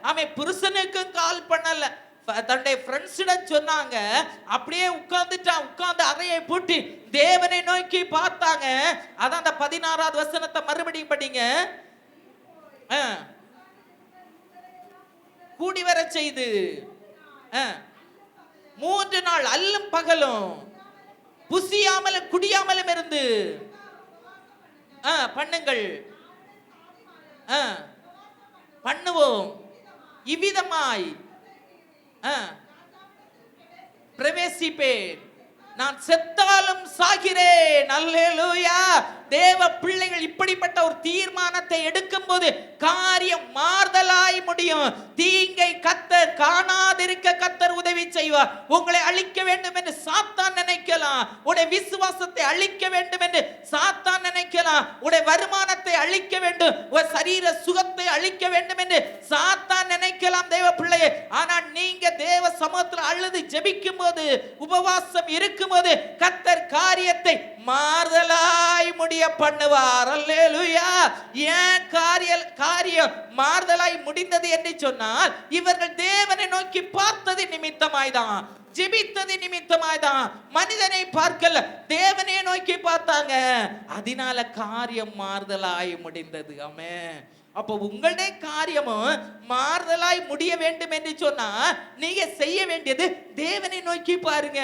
அவன் புருஷனுக்கும் கால் பண்ணல. தன்னுடைய ஃப்ரெண்ட்ஸிடம் சொன்னாங்க. அப்படியே உட்கார்ந்து அறையை பூட்டி தேவனை நோக்கி பார்த்தாங்க. அதான் அந்த 16வது வசனத்தை மறுபடியும் படிங்க. கூடி வர செய்து 3 நாள் அல்லும் பகலும் புசியாமலும் குடியாமலும் இருந்து பண்ணுங்கள், பண்ணுவோம். இவ்விதமாய் பிரவேசிப்பேன், நான் செத்தாலும் சாகிறேன். அல்லேலூயா. தேவ பிள்ளைகள் இப்படிப்பட்ட ஒரு தீர்மானத்தை எடுக்கும் போது காரியம் மாறுதலாய் முடியும். தீங்கை கர்த்தர் காணாதிருக்க கர்த்தர் உதவி செய்வார். உங்களை அழிக்க வேண்டும் என்று சாத்தான் நினைக்கலாம். உடைய விசுவாசத்தை அழிக்க வேண்டும் என்று சாத்தான் நினைக்கலாம். உடைய வருமானத்தை அழிக்க வேண்டும், உடைய சரீர சுகத்தை அழிக்க வேண்டும் என்று சாத்தான் நினைக்கலாம் தேவ பிள்ளையே. ஆனால் நீங்க தேவ சமூகத்தில் அழுது ஜெபிக்கும் போது, உபவாசம் இருக்கும் போது கர்த்தர் காரியத்தை மாறுதலாய் முடிய பண்ணுவார். அல்லேலூயா. ஏன் காரியம் மாறுதலாய் முடிந்தது என்று சொன்னால், இவர்கள் தேவனை நோக்கி பார்த்தது நிமித்தமாய்தான், ஜெபித்தது நிமித்தமாய்தான். மனிதனை பார்க்கல, தேவனை நோக்கி பார்த்தாங்க. அதனால காரியம் மாறுதலாய் முடிந்தது. ஆமென். அப்போ உங்களுடைய காரியமும் மாறுதலாய் முடிய வேண்டும் என்று சொன்னா, நீங்க செய்ய வேண்டியது தேவனை நோக்கி பாருங்க.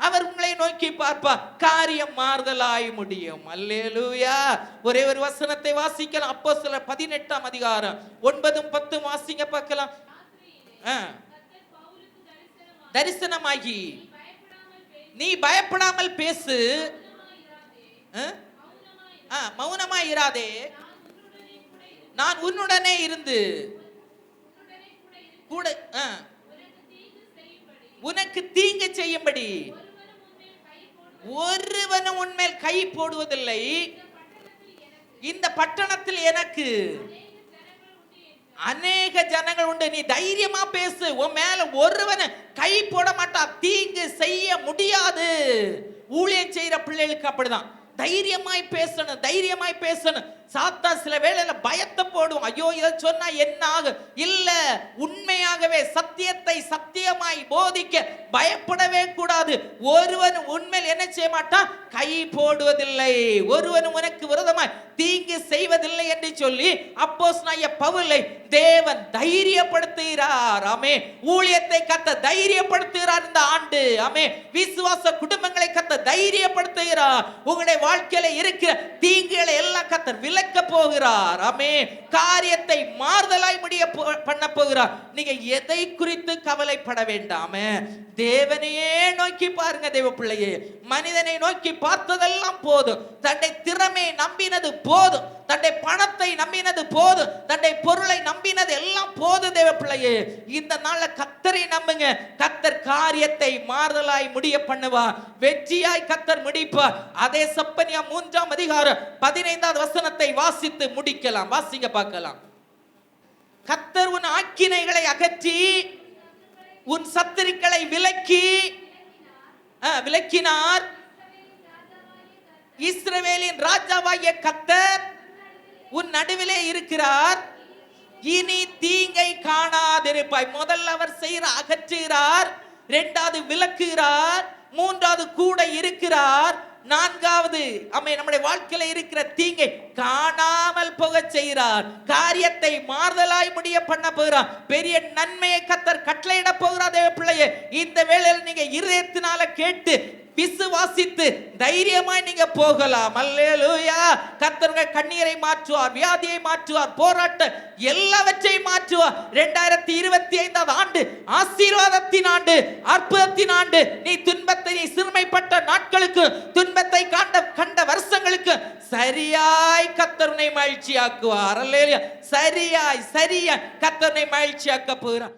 அவர் உங்களை நோக்கி பார்ப்பார், காரியம் மாறுதலாய் முடியும். அல்லேலூயா. ஒரே ஒரு வசனத்தை வாசிக்கலாம். அப்போஸ்தலர் 18ஆம் அதிகாரம் 9-10 வாசிங்க பார்க்கலாம். தரிசனமாகி நீ பயப்படாமல் பேசு, மௌனமாய் இராதே, நான் உன்னுடனே இருந்து கூட உனக்கு தீங்கு செய்யும்படி ஒருவனும் உன்மேல் கை போடுவதில்லை. இந்த பட்டணத்தில் எனக்கு அநேக ஜனங்கள் உண்டு. நீ தைரியமா பேசு. உன் மேல ஒருவன் கை போட மாட்டான், தீங்கு செய்ய முடியாது. ஊழியம் செய்யற பிள்ளைகளுக்கு அப்படிதான். தைரியமாய் பேசணும், தைரியமாய் பேசணும். சாத்தா சில வேளையில பயத்தை போடுவோம், ஐயோ இதை சொன்னா என்ன ஆகும். இல்ல, உண்மையாகவே சத்தியத்தை சத்தியமாய் போதிக்க பயப்படவே கூடாது. ஒருவன் உண்மையில் என்ன செய்ய மாட்டான், கை போடுவதில்லை, ஒருவனும் உனக்கு விரோதமாய் தீங்கு செய்வதில்லை என்று சொல்லி அப்போஸ்தலனாகிய பவுலை தேவன் தைரியப்படுத்துகிறார். ஆமே, ஊழியத்தை கத்த தைரியப்படுத்துகிறார் இந்த ஆண்டு. ஆமே, விசுவாச குடும்பங்களை கத்த தைரியப்படுத்துகிறார். உங்களுடைய வாழ்க்கையில இருக்கிற தீங்குகளை எல்லாம் கத்தர் விலக்க போகிறார். ஆமே, காரியத்தை மாறுதலாய் முடிய பண்ண போகிறார். நீங்க எதை குறித்து கவலைப்பட வேண்டாமே, தேவனையே நோக்கி பாருங்க. தேவ பிள்ளையே, மனிதனை நோக்கி பார்த்ததெல்லாம் போதும். தன்னை திறமை நம்பினது போதும், தன்னை பணத்தை நம்பினது போதும், தன்னை பொருளை நம்பினது எல்லாம் போதும். தேவ பிள்ளையே, இந்த நாள்ல கத்தரை நம்புங்க. கத்தர் காரியத்தை மாறுதலாய் முடிய பண்ணுவார், வெற்றியாய் கத்தர் முடிப்பார். அதே செப்பனியா 3ஆம் அதிகாரம் 15வது வசனத்தை வாசித்து முடிக்கலாம். வாசிங்க பார்க்கலாம். கத்தர் உன் ஆக்கினைகளை அகற்றி உன் சத்துருக்களை விலக்கினார். இஸ்ரவேலின் ராஜாவாகிய கத்தர் உன் நடுவிலே இருக்கிறார், இனி தீங்கை காணாதிருப்பாய். முதல்ல அவர் செய்கிற அகற்றுகிறார், 2வது விலக்குகிறார், 3வது கூட இருக்கிறார், 4வது நம்முடைய வாழ்க்கையில இருக்கிற தீங்கை காணாமல் போக செய்கிறார். காரியத்தை மாறுதலாய் முடிய பண்ண போகிறார். பெரிய நன்மையை கத்தர் கட்டளையிட போகிறார். தேவ பிள்ளையே, இந்த வேளையில் நீங்க இருதயத்தினால கேட்டு விசுவாசித்து தைரியமாய் நீங்க போகலாம். அல்லேலூயா. கர்த்தர் கண்ணீரை மாற்றுவார், வியாதியை மாற்றுவார், போராட்டம் எல்லாவற்றையும் மாற்றுவார். 2025 ஆண்டு ஆசீர்வாதத்தின் ஆண்டு, அற்புதத்தின் ஆண்டு. நீ துன்பத்தை, நீ சிறுமைப்பட்ட நாட்களுக்கு, துன்பத்தை கண்ட வருஷங்களுக்கு சரியாய் கர்த்தர் உன்னை மகிழ்ச்சியாக்குவார். அல்லேலூயா. சரியாய் கர்த்தர் உன்னை மகிழ்ச்சியாக்க போகிறார்.